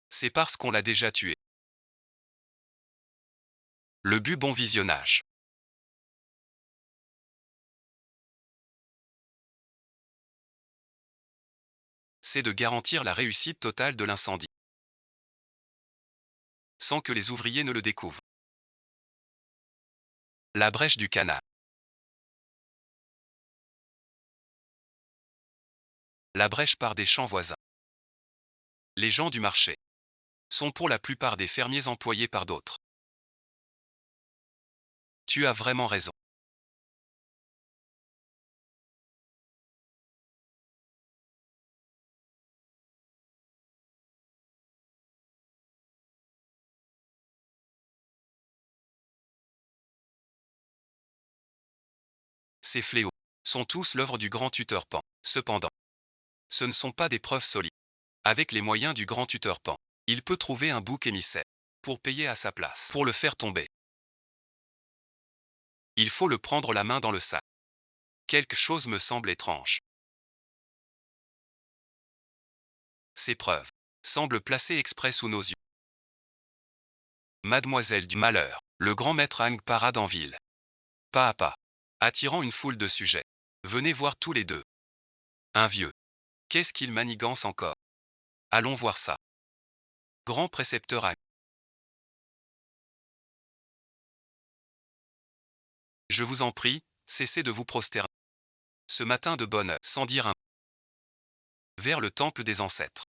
C'est parce qu'on l'a déjà tué. Le but bon visionnage. C'est de garantir la réussite totale de l'incendie. Sans que les ouvriers ne le découvrent. La brèche du canal. La brèche part des champs voisins. Les gens du marché sont pour la plupart des fermiers employés par d'autres. Tu as vraiment raison. Ces fléaux sont tous l'œuvre du grand tuteur Pan. Cependant, ce ne sont pas des preuves solides. Avec les moyens du grand tuteur Pan, il peut trouver un bouc émissaire pour payer à sa place, pour le faire tomber. Il faut le prendre la main dans le sac. Quelque chose me semble étrange. Ces preuves semblent placées exprès sous nos yeux. Mademoiselle du malheur, le grand maître Ang parade en ville. Pas à pas, attirant une foule de sujets. Venez voir tous les deux. Un vieux. Qu'est-ce qu'il manigance encore? Allons voir ça. Grand précepteur Ang. Je vous en prie, cessez de vous prosterner. Ce matin de bonne heure, sans dire un mot. Vers le temple des ancêtres.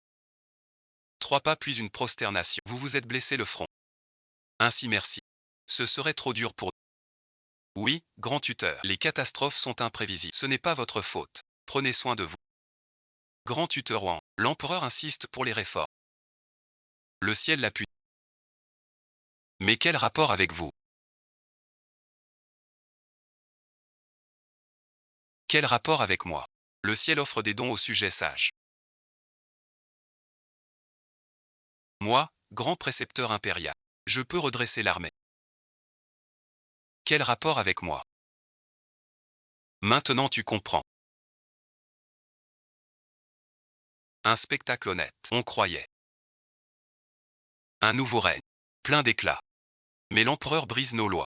3 pas puis une prosternation. Vous vous êtes blessé le front. Ainsi merci. Ce serait trop dur pour nous. Oui, grand tuteur, les catastrophes sont imprévisibles. Ce n'est pas votre faute. Prenez soin de vous. Grand tuteur Wang, l'empereur insiste pour les réformes. Le ciel l'appuie. Mais quel rapport avec vous? Quel rapport avec moi? Le ciel offre des dons aux sujets sages. Moi, grand précepteur impérial, je peux redresser l'armée. Quel rapport avec moi? Maintenant tu comprends. Un spectacle honnête, on croyait. Un nouveau règne, plein d'éclat. Mais l'empereur brise nos lois.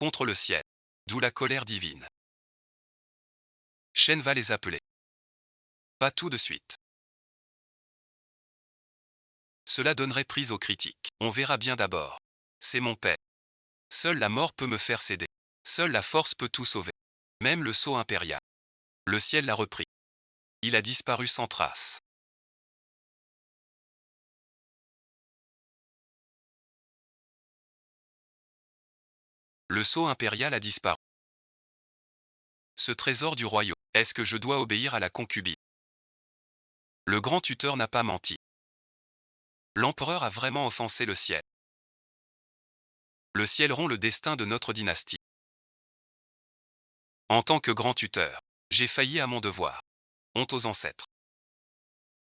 Contre le ciel, d'où la colère divine. Shen va les appeler. Pas tout de suite. Cela donnerait prise aux critiques. On verra bien d'abord. C'est mon père. Seule la mort peut me faire céder. Seule la force peut tout sauver. Même le sceau impérial. Le ciel l'a repris. Il a disparu sans trace. Le sceau impérial a disparu. Ce trésor du royaume, est-ce que je dois obéir à la concubine? Le grand tuteur n'a pas menti. L'empereur a vraiment offensé le ciel. Le ciel rompt le destin de notre dynastie. En tant que grand tuteur, j'ai failli à mon devoir. Honte aux ancêtres.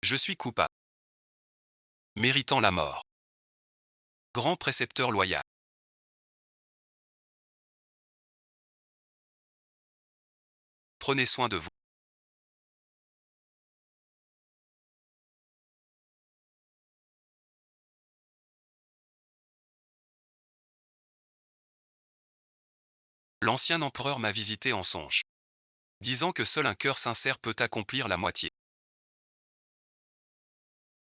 Je suis coupable. Méritant la mort. Grand précepteur loyal. Prenez soin de vous. L'ancien empereur m'a visité en songe, disant que seul un cœur sincère peut accomplir la moitié.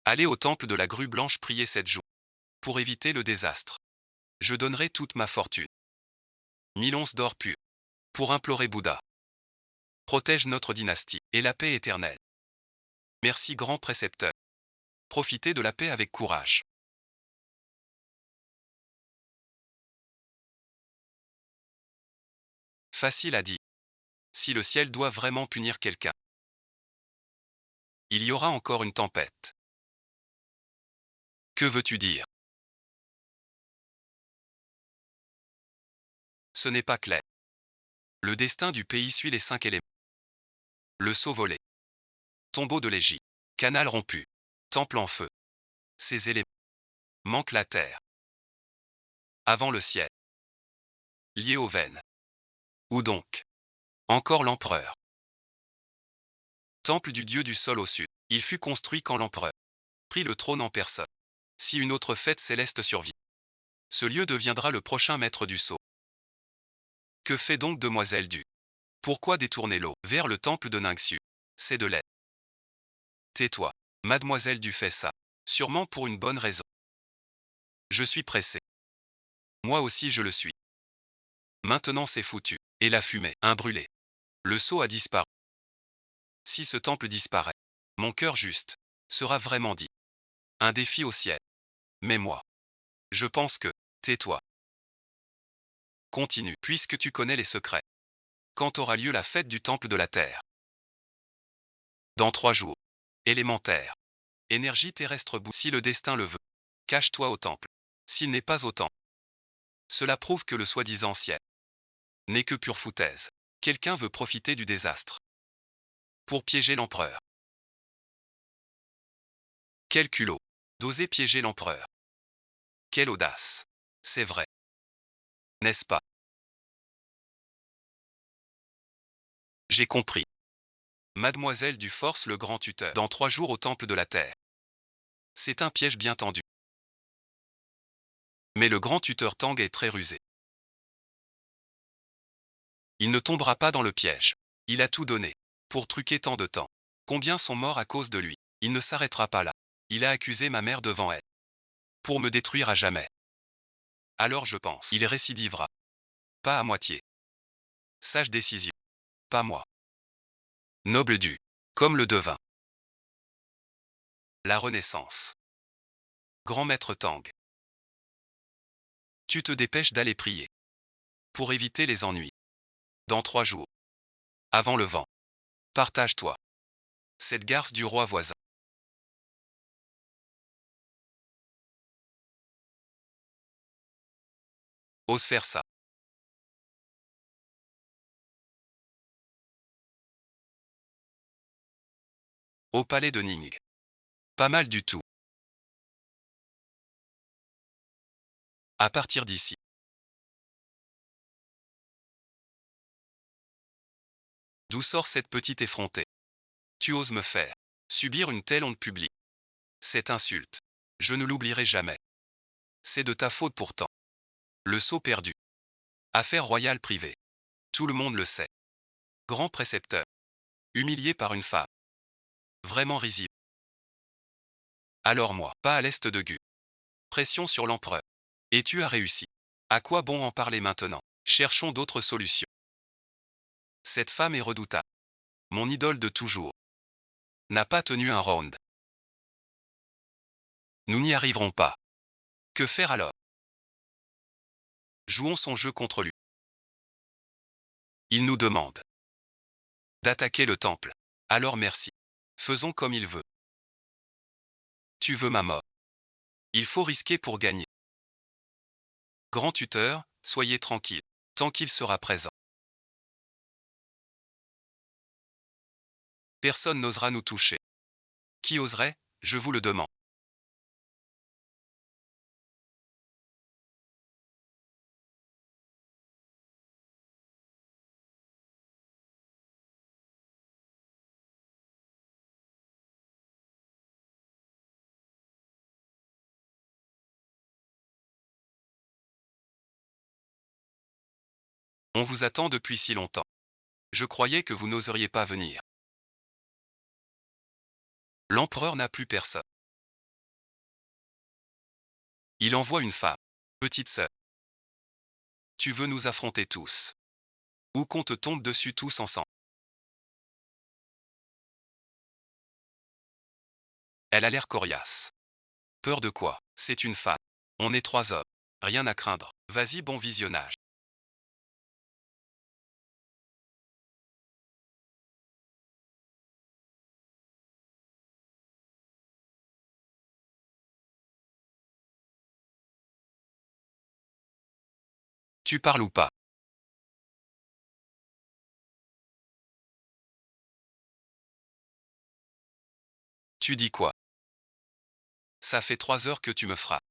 Allez au temple de la grue blanche prier 7 jours, pour éviter le désastre. Je donnerai toute ma fortune. 1000 onces d'or pur, pour implorer Bouddha. Protège notre dynastie, et la paix éternelle. Merci grand précepteur. Profitez de la paix avec courage. Facile à dire. Si le ciel doit vraiment punir quelqu'un, il y aura encore une tempête. Que veux-tu dire? Ce n'est pas clair. Le destin du pays suit les 5 éléments. Le sceau volé. Tombeau de l'Égypte. Canal rompu. Temple en feu. Ces éléments manquent la terre. Avant le ciel. Lié aux veines. Où donc? Encore l'empereur. Temple du dieu du sol au sud. Il fut construit quand l'empereur prit le trône en personne. Si une autre fête céleste survit, ce lieu deviendra le prochain maître du sceau. Que fait donc demoiselle Du? Pourquoi détourner l'eau vers le temple de Ningxu? C'est de l'aide. Tais-toi. Mademoiselle Du fait ça. Sûrement pour une bonne raison. Je suis pressé. Moi aussi je le suis. Maintenant c'est foutu. Et la fumée, un brûlé. Le sceau a disparu. Si ce temple disparaît, mon cœur juste sera vraiment dit. Un défi au ciel. Mais moi, je pense que, tais-toi. Continue, puisque tu connais les secrets. Quand aura lieu la fête du temple de la terre? Dans 3 jours. Élémentaire. Énergie terrestre bout. Si le destin le veut, cache-toi au temple. S'il n'est pas au temple, cela prouve que le soi-disant ciel n'est que pure foutaise. Quelqu'un veut profiter du désastre pour piéger l'empereur. Quel culot d'oser piéger l'empereur. Quelle audace. C'est vrai. N'est-ce pas? J'ai compris. Mademoiselle Du force le grand tuteur. Dans 3 jours au temple de la terre. C'est un piège bien tendu. Mais le grand tuteur Tang est très rusé. Il ne tombera pas dans le piège. Il a tout donné pour truquer tant de temps. Combien sont morts à cause de lui? Il ne s'arrêtera pas là. Il a accusé ma mère devant elle pour me détruire à jamais. Alors je pense, il récidivera. Pas à moitié. Sage décision. Pas moi. Noble Du. Comme le devin. La Renaissance. Grand maître Tang. Tu te dépêches d'aller prier. Pour éviter les ennuis. Dans 3 jours. Avant le vent. Partage-toi cette garce du roi voisin. Ose faire ça. Au palais de Ning. Pas mal du tout. À partir d'ici. D'où sort cette petite effrontée? Tu oses me faire subir une telle honte publique. Cette insulte, je ne l'oublierai jamais. C'est de ta faute pourtant. Le sceau perdu. Affaire royale privée. Tout le monde le sait. Grand précepteur. Humilié par une femme. Vraiment risible. Alors moi, pas à l'est de Gu. Pression sur l'empereur. Et tu as réussi. À quoi bon en parler maintenant? Cherchons d'autres solutions. Cette femme est redoutable. Mon idole de toujours. N'a pas tenu un round. Nous n'y arriverons pas. Que faire alors? Jouons son jeu contre lui. Il nous demande d'attaquer le temple. Alors merci. Faisons comme il veut. Tu veux ma mort. Il faut risquer pour gagner. Grand tuteur, soyez tranquille, tant qu'il sera présent. Personne n'osera nous toucher. Qui oserait, je vous le demande. On vous attend depuis si longtemps. Je croyais que vous n'oseriez pas venir. L'empereur n'a plus personne. Il envoie une femme. Petite sœur. Tu veux nous affronter tous. Ou qu'on te tombe dessus tous ensemble. Elle a l'air coriace. Peur de quoi? C'est une femme. On est 3 hommes. Rien à craindre. Vas-y, bon visionnage. Tu parles ou pas? Tu dis quoi? Ça fait 3 heures que tu me frappes.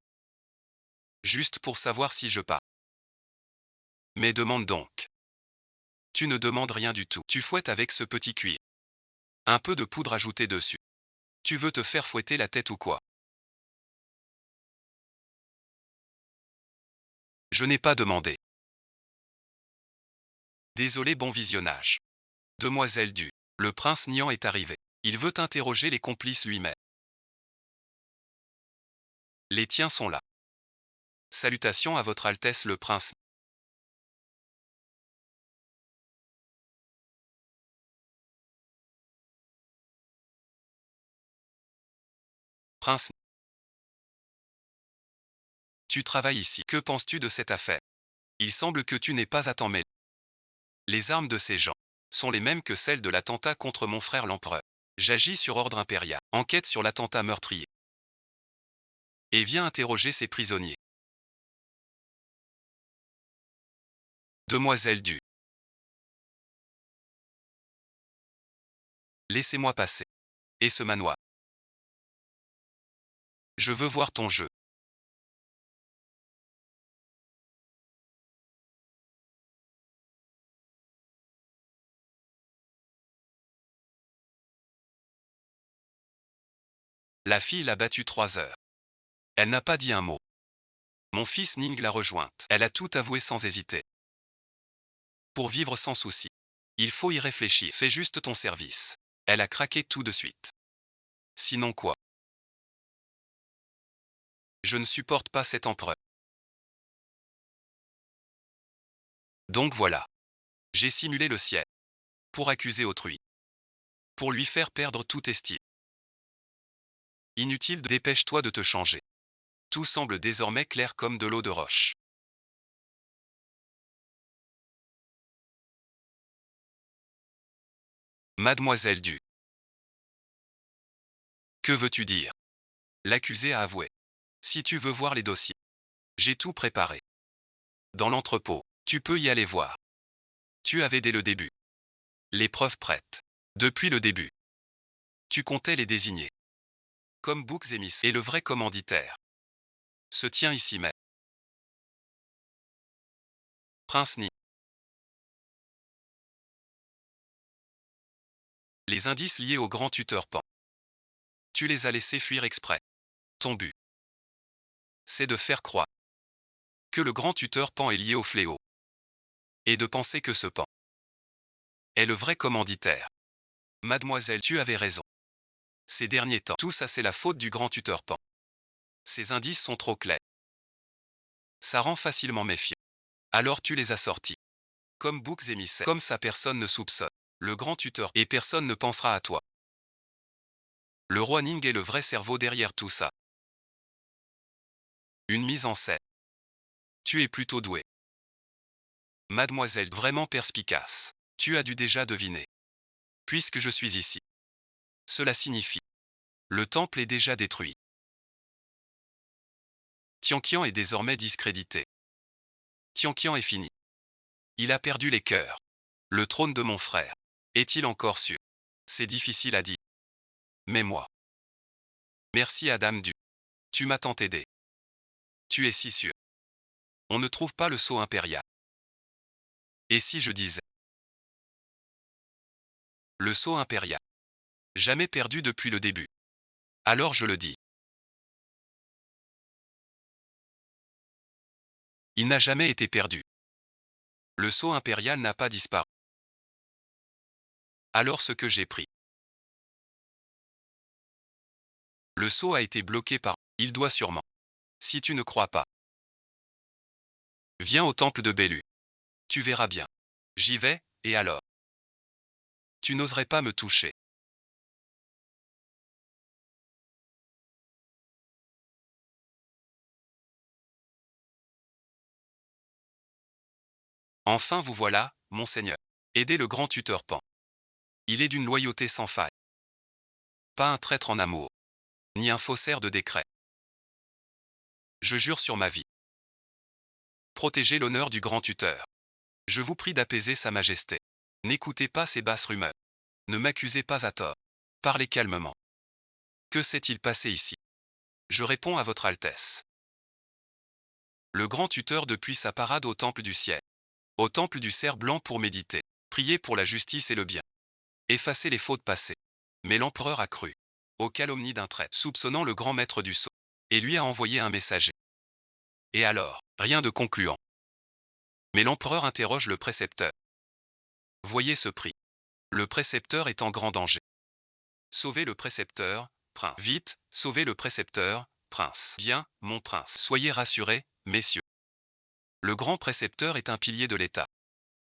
Juste pour savoir si je pars. Mais demande donc. Tu ne demandes rien du tout. Tu fouettes avec ce petit cuir. Un peu de poudre ajoutée dessus. Tu veux te faire fouetter la tête ou quoi? Je n'ai pas demandé. Désolé, bon visionnage. Demoiselle Du. Le prince Nian est arrivé. Il veut interroger les complices lui-même. Les tiens sont là. Salutations à votre Altesse le prince. Prince. Tu travailles ici. Que penses-tu de cette affaire? Il semble que tu n'es pas à t'en mêler. Les armes de ces gens sont les mêmes que celles de l'attentat contre mon frère l'empereur. J'agis sur ordre impérial. Enquête sur l'attentat meurtrier. Et viens interroger ces prisonniers. Demoiselle Du. Laissez-moi passer. Et ce manoir. Je veux voir ton jeu. La fille l'a battue 3 heures. Elle n'a pas dit un mot. Mon fils Ning l'a rejointe. Elle a tout avoué sans hésiter. Pour vivre sans souci. Il faut y réfléchir. Fais juste ton service. Elle a craqué tout de suite. Sinon quoi? Je ne supporte pas cet empereur. Donc voilà. J'ai simulé le ciel. Pour accuser autrui. Pour lui faire perdre toute estime. Inutile, dépêche-toi de te changer. Tout semble désormais clair comme de l'eau de roche. Mademoiselle Du. Que veux-tu dire? L'accusé a avoué. Si tu veux voir les dossiers. J'ai tout préparé. Dans l'entrepôt, tu peux y aller voir. Tu avais dès le début. Les preuves prêtes. Depuis le début. Tu comptais les désigner. Comme boucs émissaires. Et le vrai commanditaire se tient ici même. Prince Ni. Les indices liés au grand tuteur Pan. Tu les as laissés fuir exprès. Ton but, c'est de faire croire que le grand tuteur Pan est lié au fléau. Et de penser que ce Pan est le vrai commanditaire. Mademoiselle, tu avais raison. Ces derniers temps, tout ça c'est la faute du grand tuteur Pan. Ces indices sont trop clairs. Ça rend facilement méfiant. Alors tu les as sortis. Comme boucs émissaires. Comme ça personne ne soupçonne. Le grand tuteur. Et personne ne pensera à toi. Le roi Ning est le vrai cerveau derrière tout ça. Une mise en scène. Tu es plutôt doué. Mademoiselle, vraiment perspicace. Tu as dû déjà deviner. Puisque je suis ici. Cela signifie. Le temple est déjà détruit. Tianqian est désormais discrédité. Tianqian est fini. Il a perdu les cœurs. Le trône de mon frère. Est-il encore sûr? C'est difficile à dire. Mais moi. Merci à Dame Du. Tu m'as tant aidé. Tu es si sûr. On ne trouve pas le sceau impérial. Et si je disais? Le sceau impérial. Jamais perdu depuis le début. Alors je le dis. Il n'a jamais été perdu. Le sceau impérial n'a pas disparu. Alors ce que j'ai pris. Le sceau a été bloqué par... Il doit sûrement. Si tu ne crois pas. Viens au temple de Bellu. Tu verras bien. J'y vais, et alors? Tu n'oserais pas me toucher. Enfin vous voilà, monseigneur. Aidez le grand tuteur Pan. Il est d'une loyauté sans faille. Pas un traître en amour. Ni un faussaire de décret. Je jure sur ma vie. Protégez l'honneur du grand tuteur. Je vous prie d'apaiser sa majesté. N'écoutez pas ces basses rumeurs. Ne m'accusez pas à tort. Parlez calmement. Que s'est-il passé ici? Je réponds à votre Altesse. Le grand tuteur depuis sa parade au temple du ciel. Au temple du cerf blanc pour méditer. Prier pour la justice et le bien. Effacer les fautes passées. Mais l'empereur a cru aux calomnies d'un traître, soupçonnant le grand maître du sceau, et lui a envoyé un messager. Et alors, rien de concluant. Mais l'empereur interroge le précepteur. Voyez ce prix. Le précepteur est en grand danger. Sauvez le précepteur, prince. Vite, sauvez le précepteur, prince. Bien, mon prince. Soyez rassurés, messieurs. Le grand précepteur est un pilier de l'État.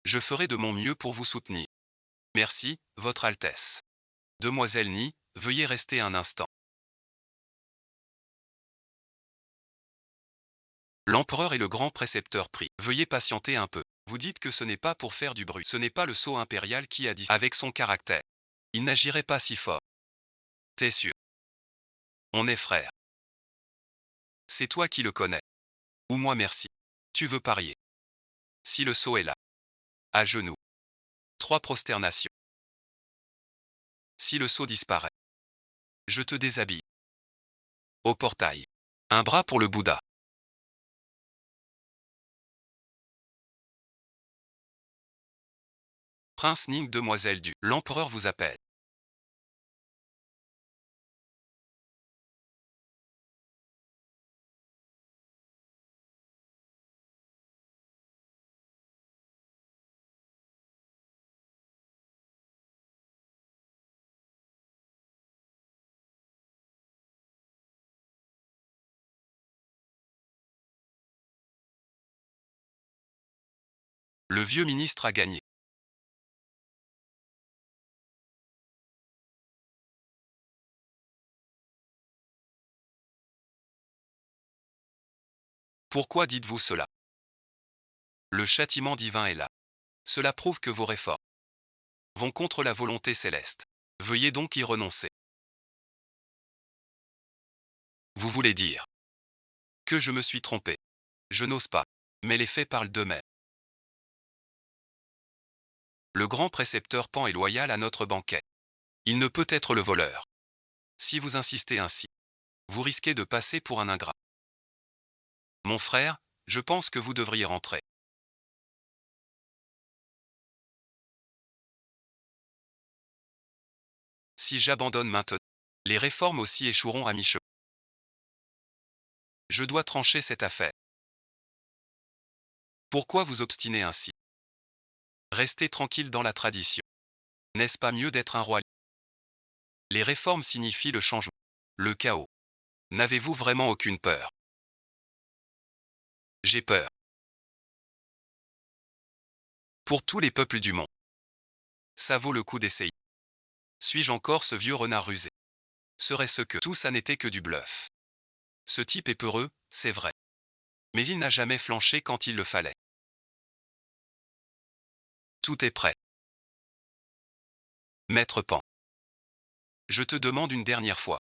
Je ferai de mon mieux pour vous soutenir. Merci, votre Altesse. Demoiselle Ni, veuillez rester un instant. L'empereur et le grand précepteur prient. Veuillez patienter un peu. Vous dites que ce n'est pas pour faire du bruit. Ce n'est pas le sceau impérial qui a dit avec son caractère. Il n'agirait pas si fort. T'es sûr? On est frères. C'est toi qui le connais. Ou moi merci. Tu veux parier? Si le sceau est là. À genoux. 3 prosternations. Si le sceau disparaît. Je te déshabille. Au portail. Un bras pour le Bouddha. Prince Ning, demoiselle du. L'empereur vous appelle. Le vieux ministre a gagné. Pourquoi dites-vous cela? Le châtiment divin est là. Cela prouve que vos réformes vont contre la volonté céleste. Veuillez donc y renoncer. Vous voulez dire que je me suis trompé. Je n'ose pas. Mais les faits parlent d'eux-mêmes. Le grand précepteur Pan est loyal à notre banquet. Il ne peut être le voleur. Si vous insistez ainsi, vous risquez de passer pour un ingrat. Mon frère, je pense que vous devriez rentrer. Si j'abandonne maintenant, les réformes aussi échoueront à mi-chemin. Je dois trancher cette affaire. Pourquoi vous obstinez ainsi? Restez tranquille dans la tradition. N'est-ce pas mieux d'être un roi? Les réformes signifient le changement, le chaos. N'avez-vous vraiment aucune peur? J'ai peur. Pour tous les peuples du monde. Ça vaut le coup d'essayer. Suis-je encore ce vieux renard rusé? Serait-ce que tout ça n'était que du bluff? Ce type est peureux, c'est vrai. Mais il n'a jamais flanché quand il le fallait. Tout est prêt. Maître Pan. Je te demande une dernière fois.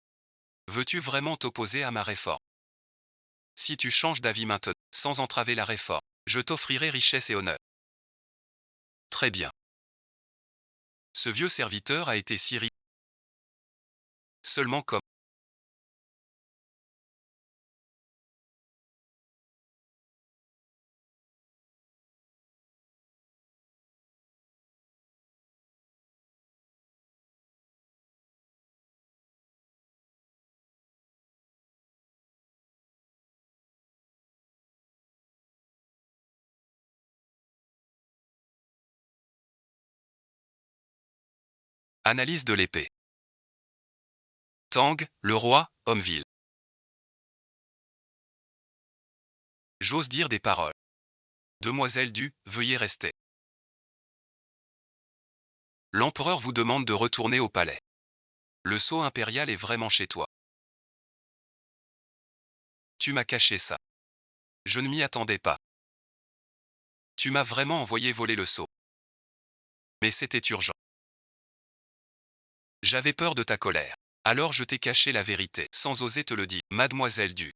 Veux-tu vraiment t'opposer à ma réforme? Si tu changes d'avis maintenant, sans entraver la réforme, je t'offrirai richesse et honneur. Très bien. Ce vieux serviteur a été si riche. Seulement comme Analyse de l'épée. Tang, le roi, homme vil. J'ose dire des paroles. Demoiselle Du, veuillez rester. L'empereur vous demande de retourner au palais. Le sceau impérial est vraiment chez toi. Tu m'as caché ça. Je ne m'y attendais pas. Tu m'as vraiment envoyé voler le sceau. Mais c'était urgent. J'avais peur de ta colère. Alors je t'ai caché la vérité, sans oser te le dire, mademoiselle Du.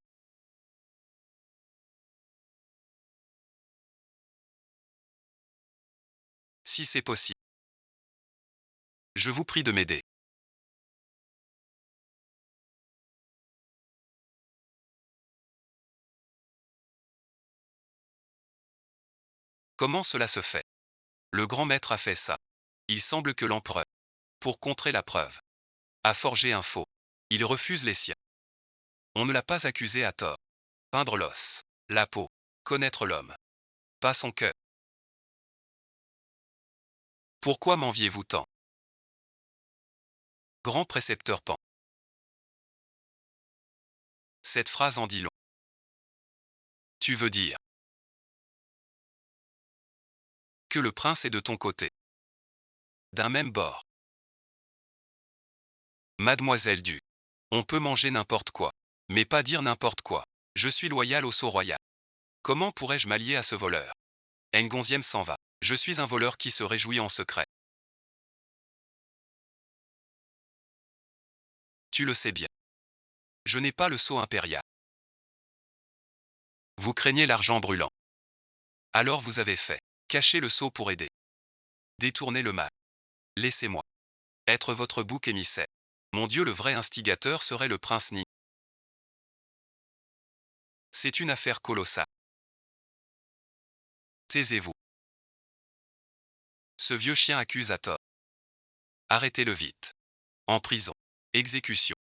Si c'est possible. Je vous prie de m'aider. Comment cela se fait? Le grand maître a fait ça. Il semble que l'empereur, pour contrer la preuve, a forgé un faux. Il refuse les siens. On ne l'a pas accusé à tort. Peindre l'os, la peau, connaître l'homme, pas son cœur. Pourquoi m'enviez-vous tant? Grand précepteur Pan. Cette phrase en dit long. Tu veux dire que le prince est de ton côté, d'un même bord. Mademoiselle Du. On peut manger n'importe quoi, mais pas dire n'importe quoi. Je suis loyal au sceau royal. Comment pourrais-je m'allier à ce voleur? Ngonziem s'en va. Je suis un voleur qui se réjouit en secret. Tu le sais bien. Je n'ai pas le sceau impérial. Vous craignez l'argent brûlant. Alors vous avez fait. Cachez le sceau pour aider. Détournez le mal. Laissez-moi être votre bouc émissaire. Mon Dieu, le vrai instigateur serait le prince Ni. C'est une affaire colossale. Taisez-vous. Ce vieux chien accuse à tort. Arrêtez-le vite. En prison. Exécution.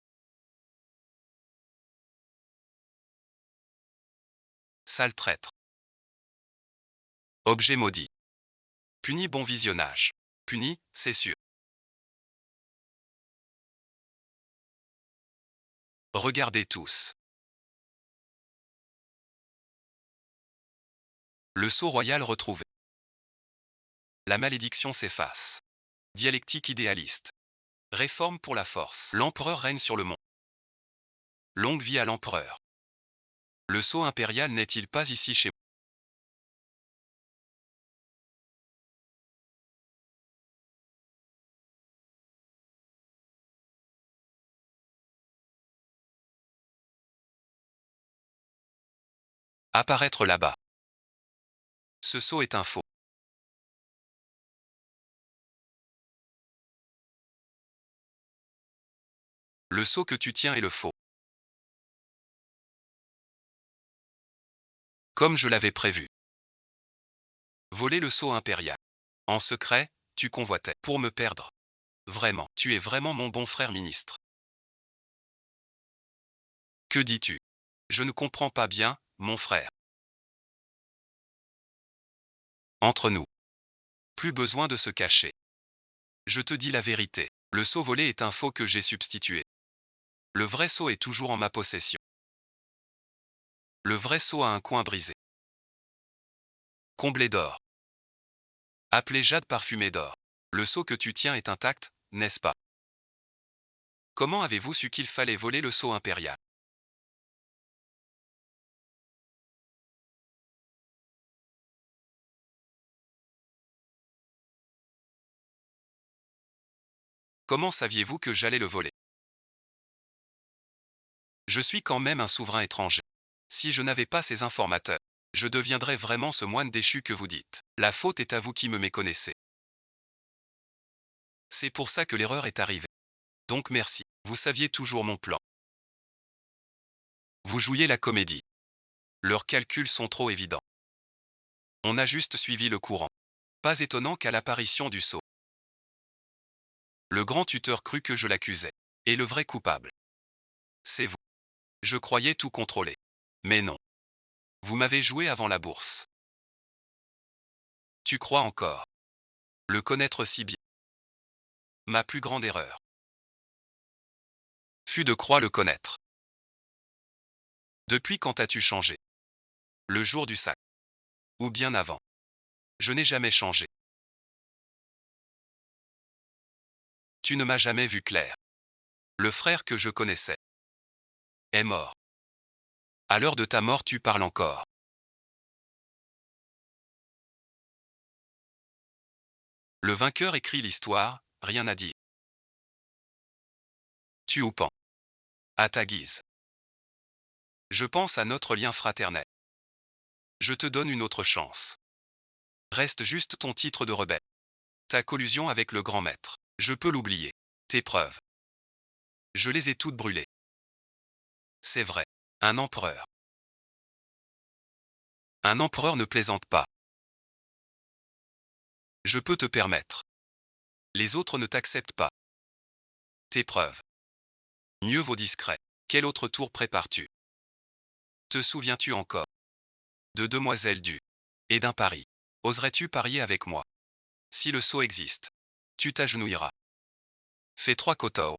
Sale traître. Objet maudit. Puni, bon visionnage. Puni, c'est sûr. Regardez tous. Le sceau royal retrouvé. La malédiction s'efface. Dialectique idéaliste. Réforme pour la force. L'empereur règne sur le monde. Longue vie à l'empereur. Le sceau impérial n'est-il pas ici chez moi? Apparaître là-bas. Ce sceau est un faux. Le sceau que tu tiens est le faux. Comme je l'avais prévu. Voler le sceau impérial. En secret, tu convoitais. Pour me perdre. Vraiment, tu es vraiment mon bon frère ministre. Que dis-tu? Je ne comprends pas bien, mon frère. Entre nous. Plus besoin de se cacher. Je te dis la vérité. Le sceau volé est un faux que j'ai substitué. Le vrai sceau est toujours en ma possession. Le vrai sceau a un coin brisé. Comblé d'or. Appelé jade parfumé d'or. Le sceau que tu tiens est intact, n'est-ce pas? Comment avez-vous su qu'il fallait voler le sceau impérial? Comment saviez-vous que j'allais le voler? Je suis quand même un souverain étranger. Si je n'avais pas ces informateurs, je deviendrais vraiment ce moine déchu que vous dites. La faute est à vous qui me méconnaissez. C'est pour ça que l'erreur est arrivée. Donc merci, vous saviez toujours mon plan. Vous jouiez la comédie. Leurs calculs sont trop évidents. On a juste suivi le courant. Pas étonnant qu'à l'apparition du sceau, le grand tuteur crut que je l'accusais. Et le vrai coupable, c'est vous. Je croyais tout contrôler. Mais non. Vous m'avez joué avant la bourse. Tu crois encore le connaître si bien. Ma plus grande erreur fut de croire le connaître. Depuis quand as-tu changé? Le jour du sac. Ou bien avant? Je n'ai jamais changé. Tu ne m'as jamais vu clair. Le frère que je connaissais est mort. À l'heure de ta mort, tu parles encore. Le vainqueur écrit l'histoire, rien à dire. Tu ou pan. À ta guise. Je pense à notre lien fraternel. Je te donne une autre chance. Reste juste ton titre de rebelle. Ta collusion avec le grand maître. Je peux l'oublier. Tes preuves. Je les ai toutes brûlées. C'est vrai. Un empereur. Un empereur ne plaisante pas. Je peux te permettre. Les autres ne t'acceptent pas. Tes preuves. Mieux vaut discret. Quel autre tour prépares-tu? Te souviens-tu encore de Demoiselle du et d'un pari? Oserais-tu parier avec moi? Si le sceau existe, tu t'agenouilleras. Fais 3 koto.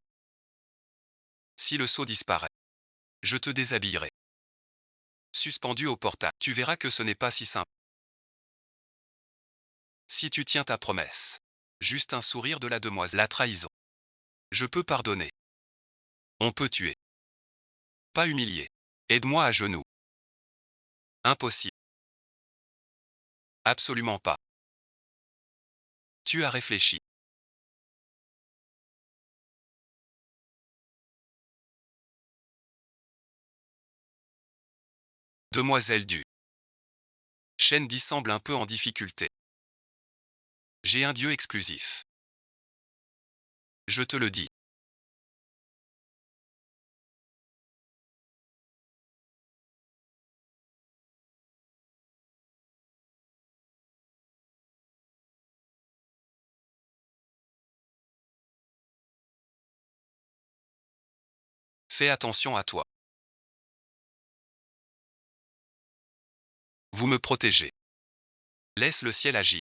Si le sceau disparaît, je te déshabillerai. Suspendu au portail, tu verras que ce n'est pas si simple. Si tu tiens ta promesse, juste un sourire de la demoiselle, la trahison. Je peux pardonner. On peut tuer. Pas humilier. Aide-moi à genoux. Impossible. Absolument pas. Tu as réfléchi. Demoiselle du Shendy semble un peu en difficulté. J'ai un dieu exclusif. Je te le dis. Fais attention à toi. Vous me protégez. Laisse le ciel agir.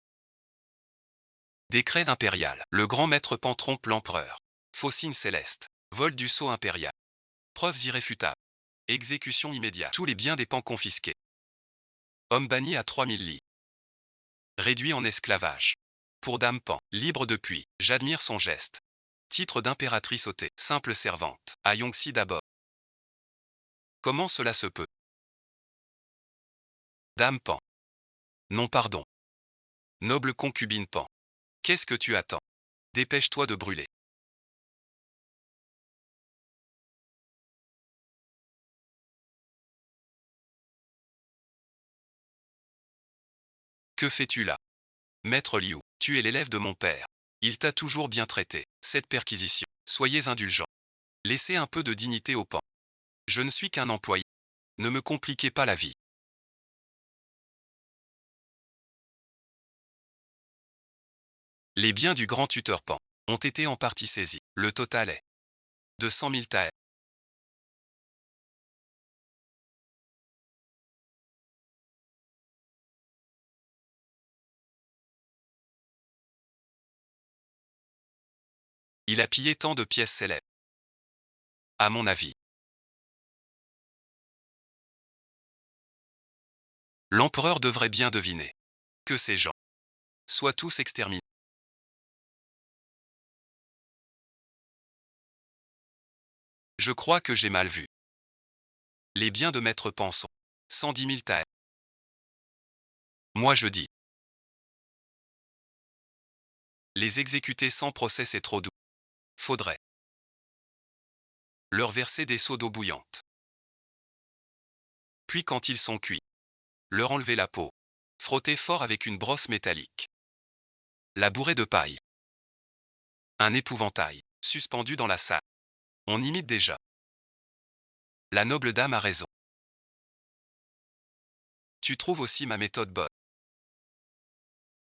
Décret impérial. Le grand maître Pan trompe l'empereur. Faux signe céleste. Vol du sceau impérial. Preuves irréfutables. Exécution immédiate. Tous les biens des Pans confisqués. Homme banni à 3000 lits. Réduit en esclavage. Pour Dame Pan. Libre depuis. J'admire son geste. Titre d'impératrice ôté. Simple servante. À Yongxi d'abord. Comment cela se peut? Dame Pan. Non pardon. Noble concubine Pan. Qu'est-ce que tu attends? Dépêche-toi de brûler. Que fais-tu là? Maître Liu, tu es l'élève de mon père. Il t'a toujours bien traité. Cette perquisition. Soyez indulgents. Laissez un peu de dignité au Pan. Je ne suis qu'un employé. Ne me compliquez pas la vie. Les biens du grand tuteur Pan ont été en partie saisis. Le total est de 100 000 taels. Il a pillé tant de pièces célèbres. À mon avis, l'empereur devrait bien deviner que ces gens soient tous exterminés. Je crois que j'ai mal vu. Les biens de Maître Pan sont 110 000 taels. Moi je dis, les exécuter sans procès c'est trop doux. Faudrait leur verser des seaux d'eau bouillante. Puis quand ils sont cuits, leur enlever la peau. Frotter fort avec une brosse métallique. La bourrer de paille. Un épouvantail, suspendu dans la salle. On imite déjà. La noble dame a raison. Tu trouves aussi ma méthode bonne.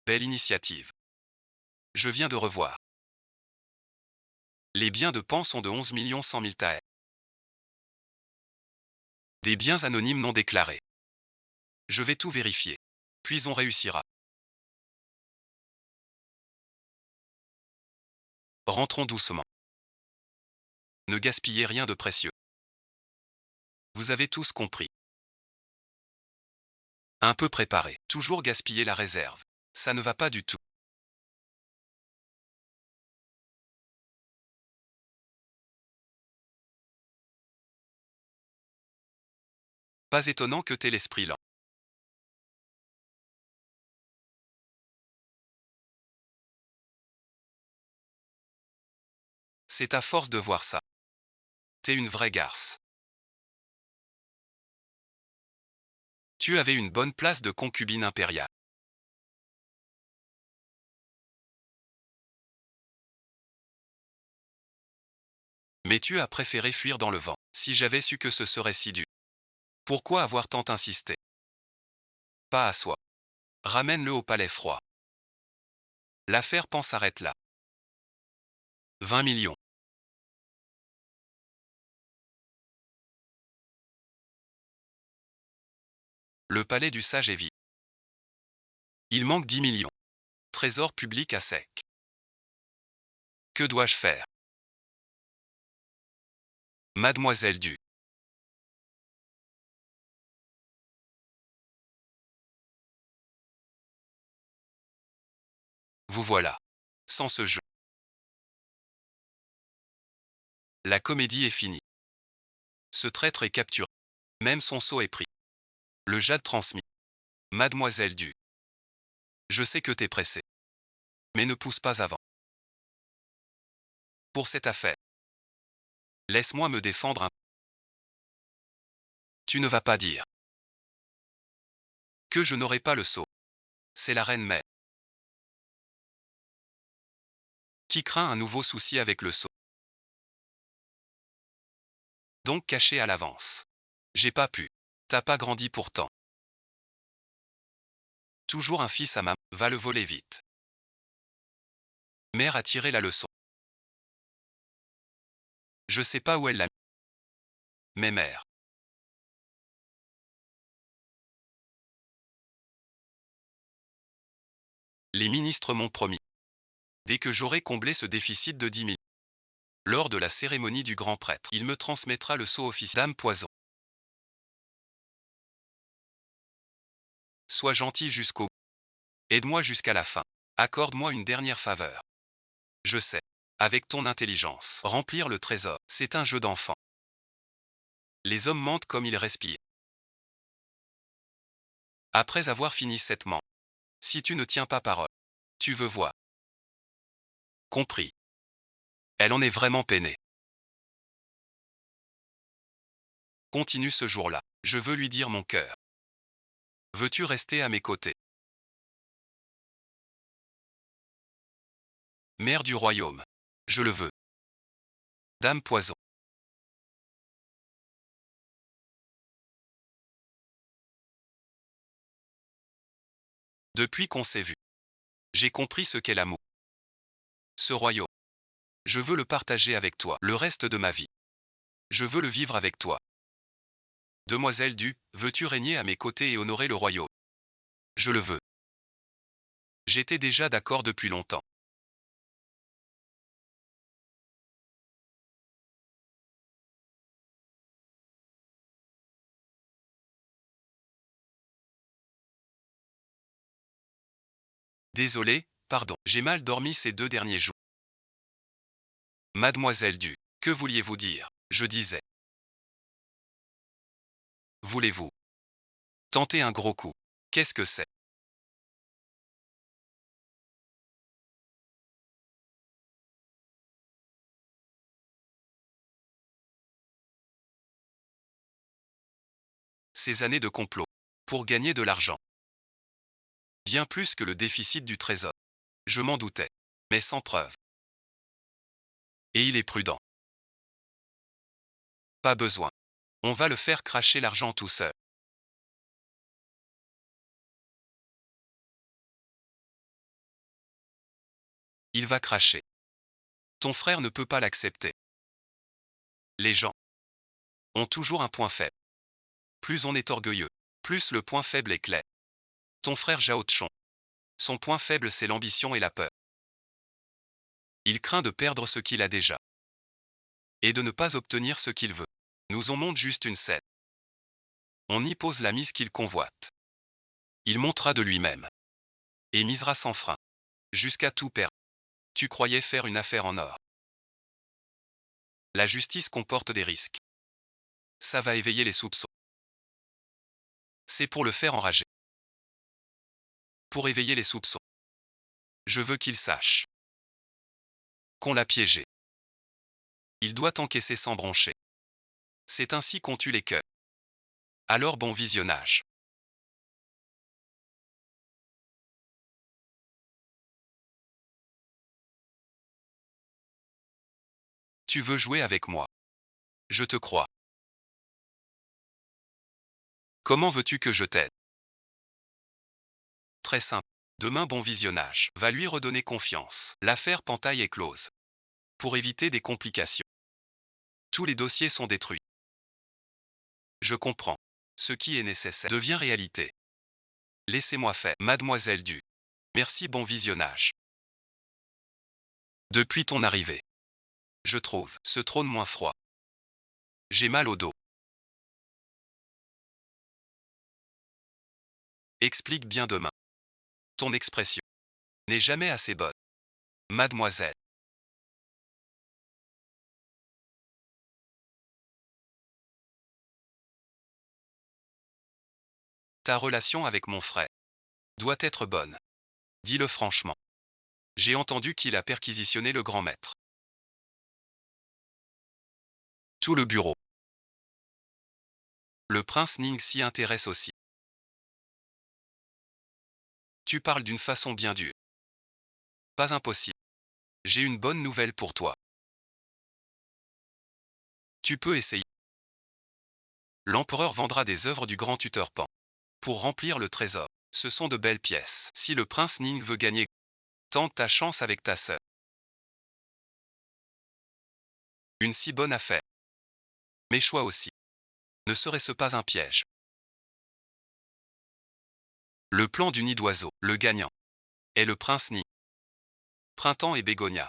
Belle initiative. Je viens de revoir. Les biens de Pan sont de 11 100 000 taels. Des biens anonymes non déclarés. Je vais tout vérifier. Puis on réussira. Rentrons doucement. Ne gaspillez rien de précieux. Vous avez tous compris. Un peu préparé. Toujours gaspiller la réserve. Ça ne va pas du tout. Pas étonnant que t'aies l'esprit lent. C'est à force de voir ça. T'es une vraie garce. Tu avais une bonne place de concubine impériale. Mais tu as préféré fuir dans le vent. Si j'avais su que ce serait si dur. Pourquoi avoir tant insisté? Pas à soi. Ramène-le au palais froid. L'affaire s'arrête là. 20 millions. Le palais du sage est vide. Il manque 10 millions. Trésor public à sec. Que dois-je faire? Mademoiselle Du. Vous voilà. Sans ce jeu. La comédie est finie. Ce traître est capturé. Même son sceau est pris. Le jade transmis. Mademoiselle Du. Je sais que t'es pressée. Mais ne pousse pas avant. Pour cette affaire. Laisse-moi me défendre un. Tu ne vas pas dire. Que je n'aurai pas le sceau. C'est la reine mère. Qui craint un nouveau souci avec le sceau. Donc caché à l'avance. J'ai pas pu. T'as pas grandi pourtant. Toujours un fils à maman, va le voler vite. Mère a tiré la leçon. Je sais pas où elle l'a mis. Mais mère. Les ministres m'ont promis. Dès que j'aurai comblé ce déficit de 10 000. Lors de la cérémonie du grand prêtre, il me transmettra le sceau officiel. Dame Poison. Sois gentil jusqu'au bout. Aide-moi jusqu'à la fin. Accorde-moi une dernière faveur. Je sais. Avec ton intelligence, remplir le trésor, c'est un jeu d'enfant. Les hommes mentent comme ils respirent. Après avoir fini cette ment. Si tu ne tiens pas parole, tu veux voir. Compris. Elle en est vraiment peinée. Continue ce jour-là. Je veux lui dire mon cœur. Veux-tu rester à mes côtés? Mère du royaume. Je le veux. Dame Poison. Depuis qu'on s'est vu, j'ai compris ce qu'est l'amour. Ce royaume. Je veux le partager avec toi le reste de ma vie. Je veux le vivre avec toi. Demoiselle Du, veux-tu régner à mes côtés et honorer le royaume? Je le veux. J'étais déjà d'accord depuis longtemps. Désolé, pardon, j'ai mal dormi ces 2 derniers jours. Mademoiselle Du, que vouliez-vous dire? Je disais. Voulez-vous tenter un gros coup? Qu'est-ce que c'est? Ces années de complot. Pour gagner de l'argent. Bien plus que le déficit du trésor. Je m'en doutais. Mais sans preuve. Et il est prudent. Pas besoin. On va le faire cracher l'argent tout seul. Il va cracher. Ton frère ne peut pas l'accepter. Les gens ont toujours un point faible. Plus on est orgueilleux, plus le point faible est clair. Ton frère Zhao Chon. Son point faible c'est l'ambition et la peur. Il craint de perdre ce qu'il a déjà. Et de ne pas obtenir ce qu'il veut. Nous on monte juste une scène. On y pose la mise qu'il convoite. Il montera de lui-même. Et misera sans frein. Jusqu'à tout perdre. Tu croyais faire une affaire en or. La justice comporte des risques. Ça va éveiller les soupçons. C'est pour le faire enrager. Pour éveiller les soupçons. Je veux qu'il sache qu'on l'a piégé. Il doit encaisser sans broncher. C'est ainsi qu'on tue les cœurs. Alors bon visionnage. Tu veux jouer avec moi? Je te crois. Comment veux-tu que je t'aide? Très simple. Demain bon visionnage va lui redonner confiance. L'affaire Pantaille est close. Pour éviter des complications. Tous les dossiers sont détruits. Je comprends. Ce qui est nécessaire devient réalité. Laissez-moi faire, mademoiselle Du. Merci bon visionnage. Depuis ton arrivée, je trouve ce trône moins froid. J'ai mal au dos. Explique bien demain. Ton expression n'est jamais assez bonne. Mademoiselle. Ta relation avec mon frère doit être bonne. Dis-le franchement. J'ai entendu qu'il a perquisitionné le grand maître. Tout le bureau. Le prince Ning s'y intéresse aussi. Tu parles d'une façon bien dure. Pas impossible. J'ai une bonne nouvelle pour toi. Tu peux essayer. L'empereur vendra des œuvres du grand tuteur Pan. Pour remplir le trésor. Ce sont de belles pièces. Si le prince Ning veut gagner, tente ta chance avec ta sœur. Une si bonne affaire. Mes choix aussi. Ne serait-ce pas un piège? Le plan du nid d'oiseau, le gagnant, est le prince Ning. Printemps et bégonia.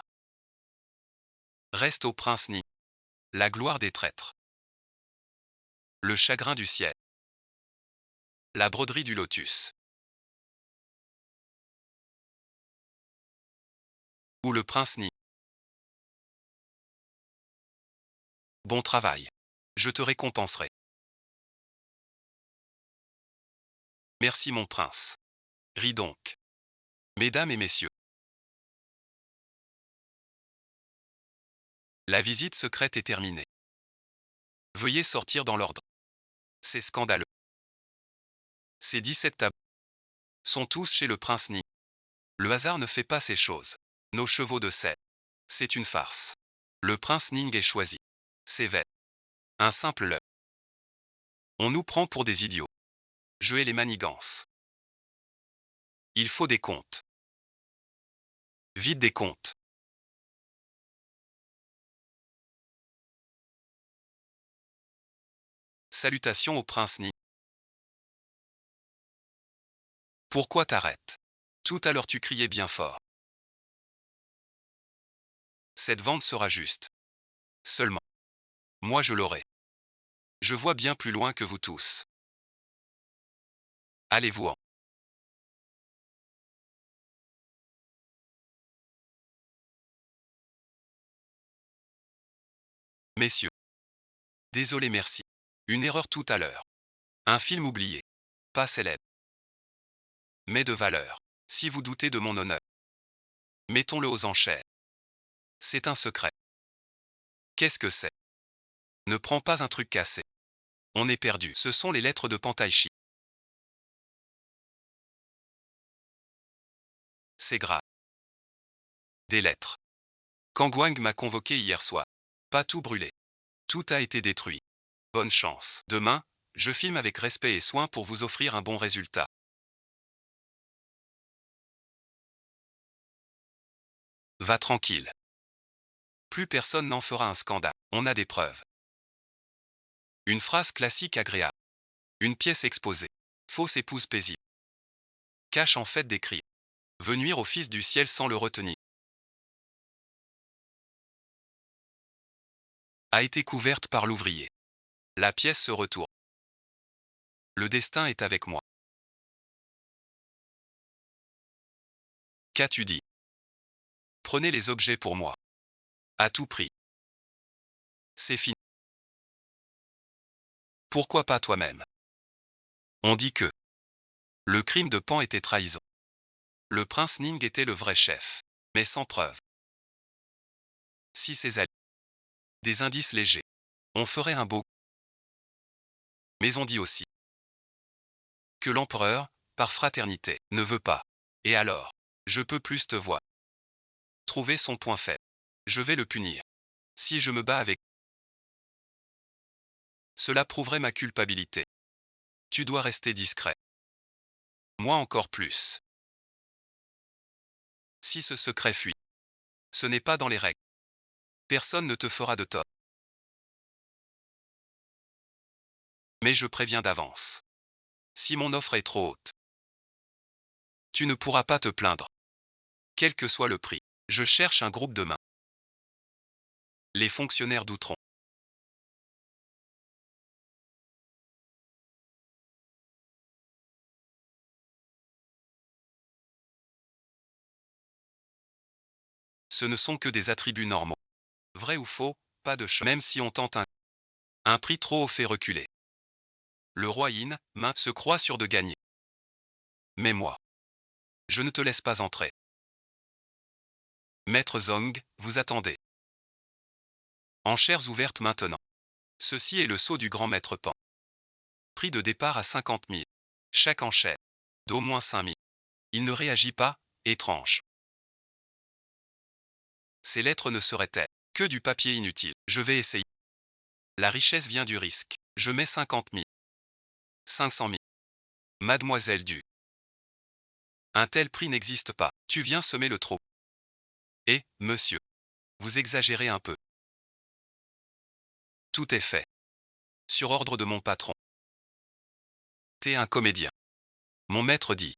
Reste au prince Ning. La gloire des traîtres. Le chagrin du ciel. La broderie du lotus. Ou le prince Ning. Bon travail. Je te récompenserai. Merci mon prince. Ris donc. Mesdames et messieurs. La visite secrète est terminée. Veuillez sortir dans l'ordre. C'est scandaleux. Ces 17 tabous sont tous chez le prince Ning. Le hasard ne fait pas ces choses. Nos chevaux de selle. C'est une farce. Le prince Ning est choisi. C'est vrai. Un simple leurre. On nous prend pour des idiots. Jeux et les manigances. Il faut des comptes. Vite des comptes. Salutations au prince Ning. Pourquoi t'arrêtes? Tout à l'heure tu criais bien fort. Cette vente sera juste. Seulement. Moi je l'aurai. Je vois bien plus loin que vous tous. Allez-vous-en. Messieurs. Désolé merci. Une erreur tout à l'heure. Un film oublié. Pas célèbre. Mais de valeur. Si vous doutez de mon honneur. Mettons-le aux enchères. C'est un secret. Qu'est-ce que c'est? Ne prends pas un truc cassé. On est perdu. Ce sont les lettres de Pantaichi. C'est grave. Des lettres. Kangwang m'a convoqué hier soir. Pas tout brûlé. Tout a été détruit. Bonne chance. Demain, je filme avec respect et soin pour vous offrir un bon résultat. Va tranquille. Plus personne n'en fera un scandale. On a des preuves. Une phrase classique agréable. Une pièce exposée. Fausse épouse paisible. Cache en fait des crimes. Veut nuire au fils du ciel sans le retenir. a été couverte par l'ouvrier. La pièce se retourne. Le destin est avec moi. Qu'as-tu dit? Prenez les objets pour moi. À tout prix. C'est fini. Pourquoi pas toi-même? On dit que le crime de Pan était trahison. Le prince Ning était le vrai chef, mais sans preuve. Si ses alliés, des indices légers, on ferait un beau. Mais on dit aussi que l'empereur, par fraternité, ne veut pas. Et alors, je peux plus te voir. Trouver son point faible. Je vais le punir. Si je me bats avec, cela prouverait ma culpabilité. Tu dois rester discret. Moi encore plus. Si ce secret fuit, ce n'est pas dans les règles. Personne ne te fera de tort. Mais je préviens d'avance. Si mon offre est trop haute, tu ne pourras pas te plaindre. Quel que soit le prix. Je cherche un groupe de mains. Les fonctionnaires d'Outron. Ce ne sont que des attributs normaux. Vrai ou faux, pas de choix. Même si on tente un prix trop haut fait reculer. Le roi Yin, se croit sûr de gagner. Mais moi, je ne te laisse pas entrer. Maître Zong, vous attendez. Enchères ouvertes maintenant. Ceci est le sceau du grand maître Pan. Prix de départ à 50 000. Chaque enchère, d'au moins 5 000. Il ne réagit pas, étrange. Ces lettres ne seraient-elles que du papier inutile. Je vais essayer. La richesse vient du risque. Je mets 50 000. 500 000. Mademoiselle Du. Un tel prix n'existe pas. Tu viens semer le trop. Et, monsieur, vous exagérez un peu. Tout est fait. Sur ordre de mon patron. T'es un comédien. Mon maître dit.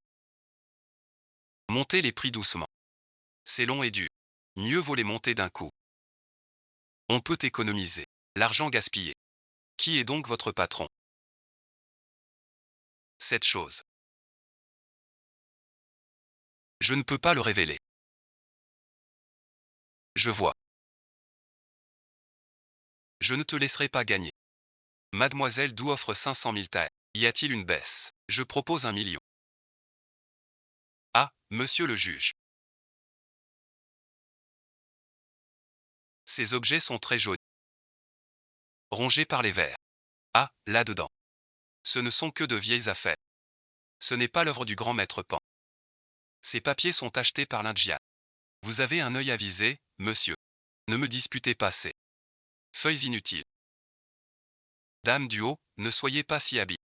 Montez les prix doucement. C'est long et dur. Mieux vaut les monter d'un coup. On peut économiser. L'argent gaspillé. Qui est donc votre patron? Cette chose. Je ne peux pas le révéler. Je vois. Je ne te laisserai pas gagner. Mademoiselle Dou offre 500 000 taels. Y a-t-il une baisse? Je propose 1 million. Ah, monsieur le juge. Ces objets sont très jolis. Rongés par les vers. Ah, là-dedans. Ce ne sont que de vieilles affaires. Ce n'est pas l'œuvre du grand maître Pan. Ces papiers sont achetés par l'Indien. Vous avez un œil avisé, monsieur. Ne me disputez pas ces feuilles inutiles. Dame du haut, ne soyez pas si habile.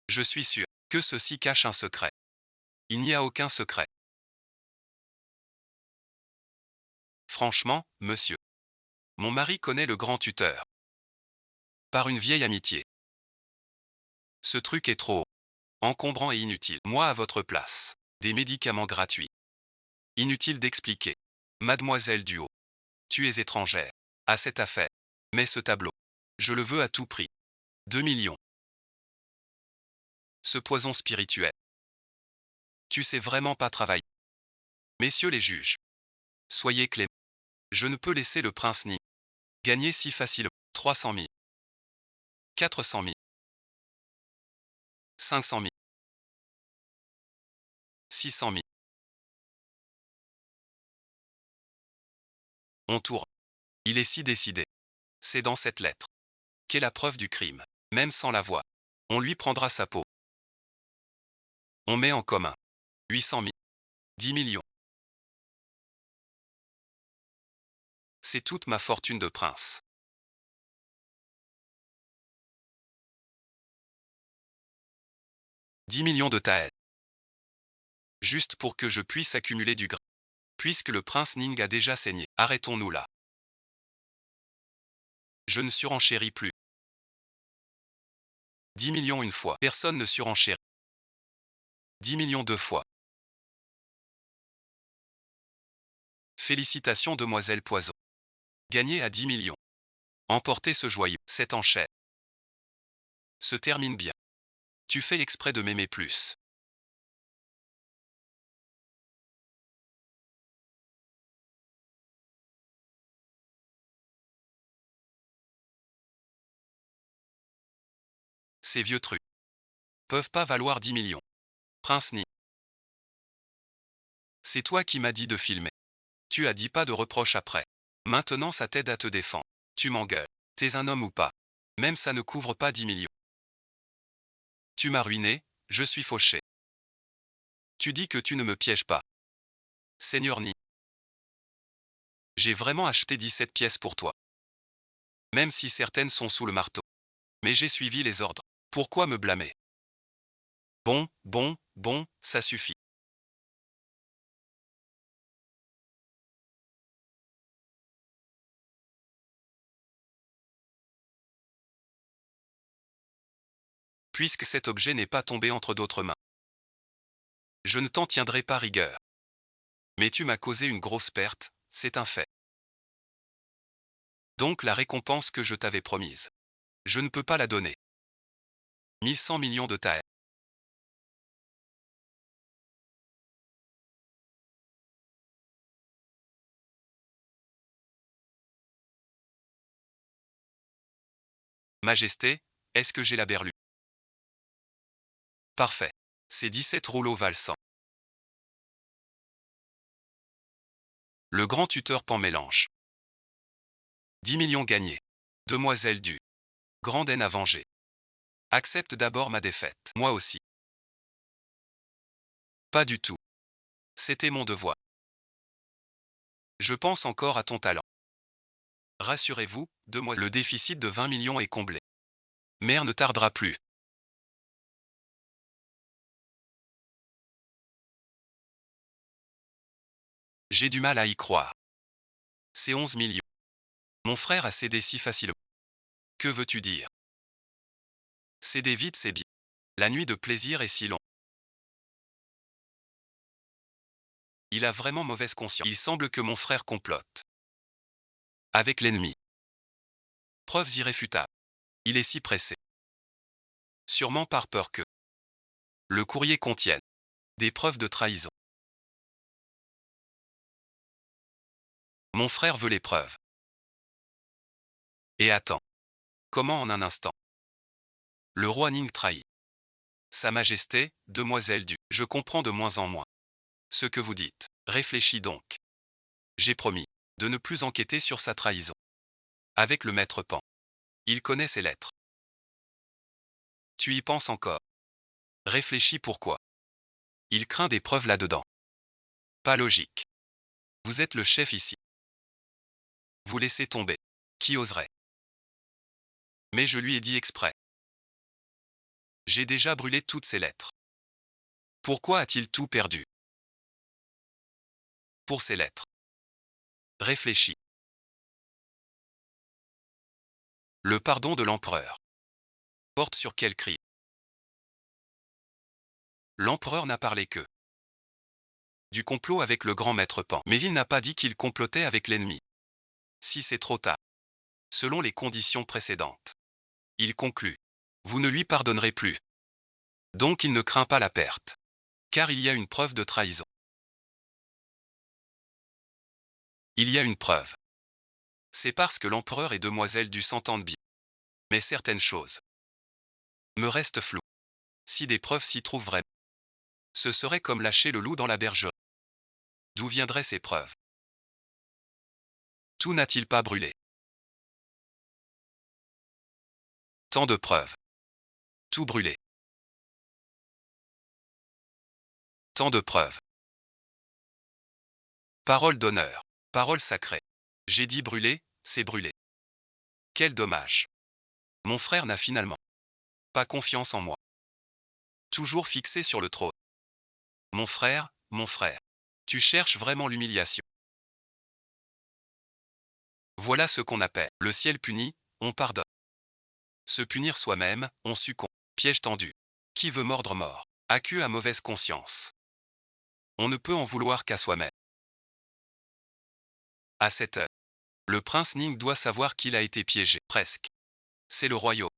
Je suis sûr que ceci cache un secret. Il n'y a aucun secret. Franchement, monsieur. Mon mari connaît le grand tuteur. Par une vieille amitié. Ce truc est trop encombrant et inutile. Moi à votre place. Des médicaments gratuits. Inutile d'expliquer. Mademoiselle Duhaut. Tu es étrangère à cette affaire. Mais ce tableau. Je le veux à tout prix. 2 millions. Ce poison spirituel. Tu sais vraiment pas travailler. Messieurs les juges. Soyez cléments. Je ne peux laisser le prince ni gagner si facilement. 300 000. 400 000. 500 000. 600 000. On tourne. Il est si décidé. C'est dans cette lettre qu'est la preuve du crime. Même sans la voir. On lui prendra sa peau. On met en commun. 800 000. 10 millions. C'est toute ma fortune de prince. 10 millions de taels. Juste pour que je puisse accumuler du grain. Puisque le prince Ning a déjà saigné. Arrêtons-nous là. Je ne surenchéris plus. 10 millions une fois. Personne ne surenchérit. 10 millions deux fois. Félicitations demoiselle Poison. Gagné à 10 millions. Emporter ce joyau, cette enchère, se termine bien. Tu fais exprès de m'aimer plus. Ces vieux trucs peuvent pas valoir 10 millions. Prince Ni. C'est toi qui m'as dit de filmer. Tu as dit pas de reproche après. Maintenant ça t'aide à te défendre. Tu m'engueules. T'es un homme ou pas? Même ça ne couvre pas 10 millions. Tu m'as ruiné, je suis fauché. Tu dis que tu ne me pièges pas. Seigneur Ni. J'ai vraiment acheté 17 pièces pour toi. Même si certaines sont sous le marteau. Mais j'ai suivi les ordres. Pourquoi me blâmer? Bon, ça suffit. Puisque cet objet n'est pas tombé entre d'autres mains. Je ne t'en tiendrai pas rigueur. Mais tu m'as causé une grosse perte, c'est un fait. Donc la récompense que je t'avais promise. Je ne peux pas la donner. 1100 millions de taels. Majesté, est-ce que j'ai la berlue? Parfait. C'est 17 rouleaux valent 100. Le grand tuteur Pan mélange. 10 millions gagnés. Demoiselle du Grand haine à venger. Accepte d'abord ma défaite. Moi aussi. Pas du tout. C'était mon devoir. Je pense encore à ton talent. Rassurez-vous, demoiselle, le déficit de 20 millions est comblé. Mère ne tardera plus. J'ai du mal à y croire. C'est 11 millions. Mon frère a cédé si facilement. Que veux-tu dire? Céder vite, c'est bien. La nuit de plaisir est si longue. Il a vraiment mauvaise conscience. Il semble que mon frère complote. Avec l'ennemi. Preuves irréfutables. Il est si pressé. Sûrement par peur que le courrier contienne des preuves de trahison. Mon frère veut les preuves. Et attends. Comment en un instant? Le roi Ning trahit Sa Majesté, demoiselle du. Je comprends de moins en moins ce que vous dites. Réfléchis donc. J'ai promis de ne plus enquêter sur sa trahison. Avec le maître Pan. Il connaît ses lettres. Tu y penses encore. Réfléchis pourquoi. Il craint des preuves là-dedans. Pas logique. Vous êtes le chef ici. Vous laissez tomber. Qui oserait? Mais je lui ai dit exprès. J'ai déjà brûlé toutes ses lettres. Pourquoi a-t-il tout perdu? Pour ses lettres. Réfléchis. Le pardon de l'empereur. Porte sur quel cri? L'empereur n'a parlé que du complot avec le grand maître Pan. Mais il n'a pas dit qu'il complotait avec l'ennemi. Si c'est trop tard. Selon les conditions précédentes. Il conclut. Vous ne lui pardonnerez plus. Donc il ne craint pas la perte. Car il y a une preuve de trahison. Il y a une preuve. C'est parce que l'empereur et demoiselle du s'entendent bien. Mais certaines choses me restent floues. Si des preuves s'y trouvent vraies, ce serait comme lâcher le loup dans la bergerie. D'où viendraient ces preuves? Tout n'a-t-il pas brûlé? Tant de preuves. Tout brûlé. Tant de preuves. Parole d'honneur. Parole sacrée. J'ai dit brûler, c'est brûler. Quel dommage. Mon frère n'a finalement pas confiance en moi. Toujours fixé sur le trône. Mon frère, tu cherches vraiment l'humiliation. Voilà ce qu'on appelle le ciel puni, on pardonne. Se punir soi-même, on succombe. Piège tendu. Qui veut mordre mort? Accu à mauvaise conscience. On ne peut en vouloir qu'à soi-même. À cette heure. Le prince Ning doit savoir qu'il a été piégé. Presque. C'est le royaume.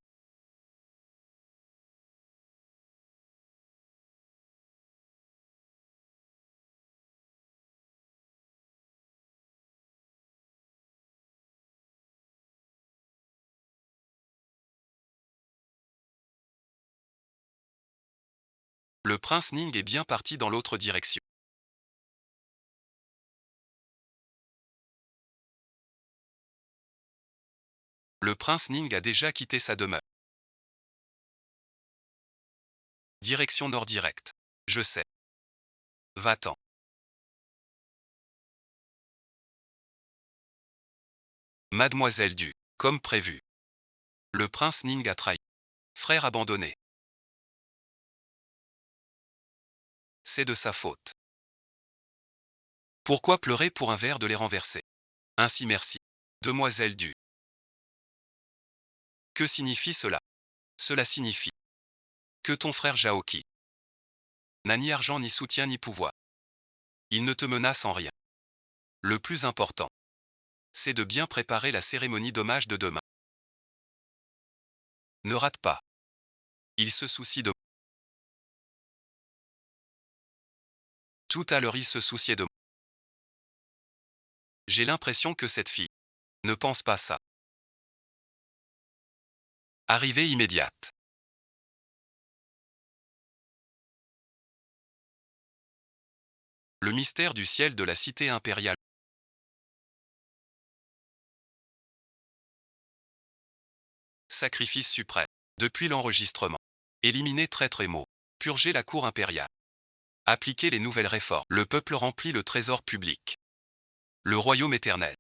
Le prince Ning est bien parti dans l'autre direction. Le prince Ning a déjà quitté sa demeure. Direction nord directe. Je sais. Va-t'en. Mademoiselle Du. Comme prévu. Le prince Ning a trahi. Frère abandonné. C'est de sa faute. Pourquoi pleurer pour un verre de lait renversé? Ainsi merci. Demoiselle Du. Que signifie cela? Cela signifie que ton frère Jaoki n'a ni argent ni soutien ni pouvoir. Il ne te menace en rien. Le plus important, c'est de bien préparer la cérémonie d'hommage de demain. Ne rate pas. Il se soucie de moi. Tout à l'heure il se souciait de moi. J'ai l'impression que cette fille ne pense pas ça. Arrivée immédiate. Le mystère du ciel de la cité impériale. Sacrifice suprême. Depuis l'enregistrement. Éliminer traître et mots. Purger la cour impériale. Appliquer les nouvelles réformes. Le peuple remplit le trésor public. Le royaume éternel.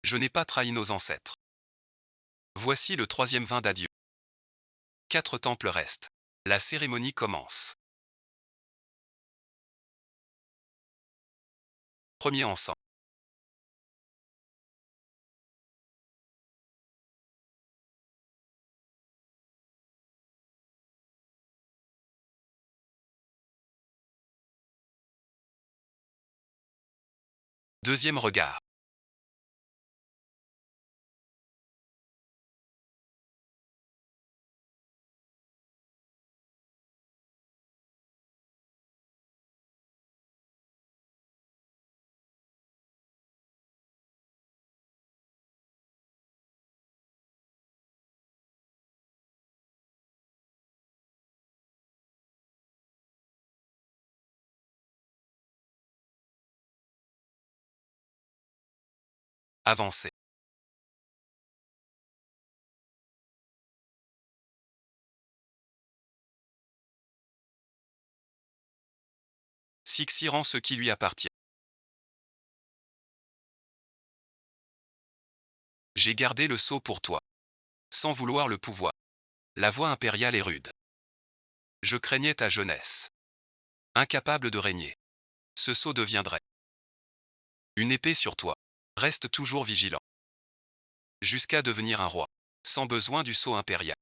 Je n'ai pas trahi nos ancêtres. Voici le troisième vin d'adieu. 4 temples restent. La cérémonie commence. Premier encens. Deuxième regard. Avancer. Sixi rend ce qui lui appartient. J'ai gardé le sceau pour toi. Sans vouloir le pouvoir. La voix impériale est rude. Je craignais ta jeunesse. Incapable de régner. Ce sceau deviendrait une épée sur toi. Reste toujours vigilant. Jusqu'à devenir un roi. Sans besoin du sceau impérial.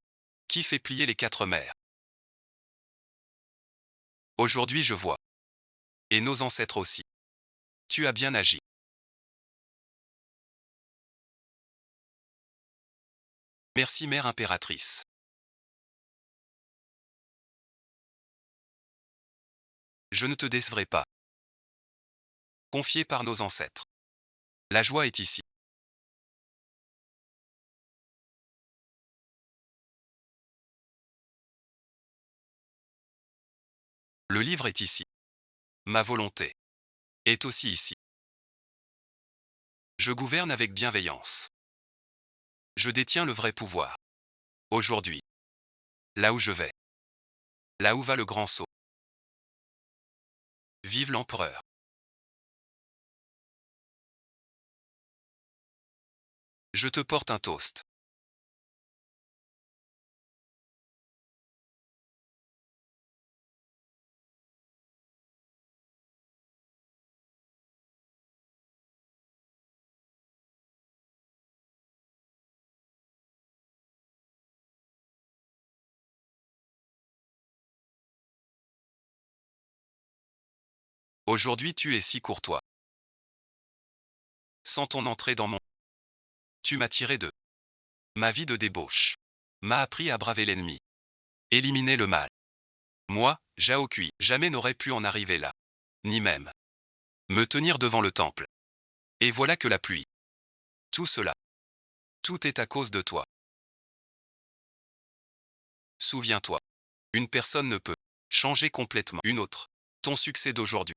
Qui fait plier les 4 mers. Aujourd'hui je vois. Et nos ancêtres aussi. Tu as bien agi. Merci mère impératrice. Je ne te décevrai pas. Confié par nos ancêtres. La joie est ici. Le livre est ici. Ma volonté est aussi ici. Je gouverne avec bienveillance. Je détiens le vrai pouvoir. Aujourd'hui. Là où je vais. Là où va le grand sceau. Vive l'empereur. Je te porte un toast. Aujourd'hui tu es si courtois. Sans ton entrée dans mon Tu m'as tiré de ma vie de débauche. M'a appris à braver l'ennemi. Éliminer le mal. Moi, Zhao Kui, jamais n'aurais pu en arriver là. Ni même me tenir devant le temple. Et voilà que la pluie. Tout cela. Tout est à cause de toi. Souviens-toi. Une personne ne peut changer complètement une autre. Ton succès d'aujourd'hui.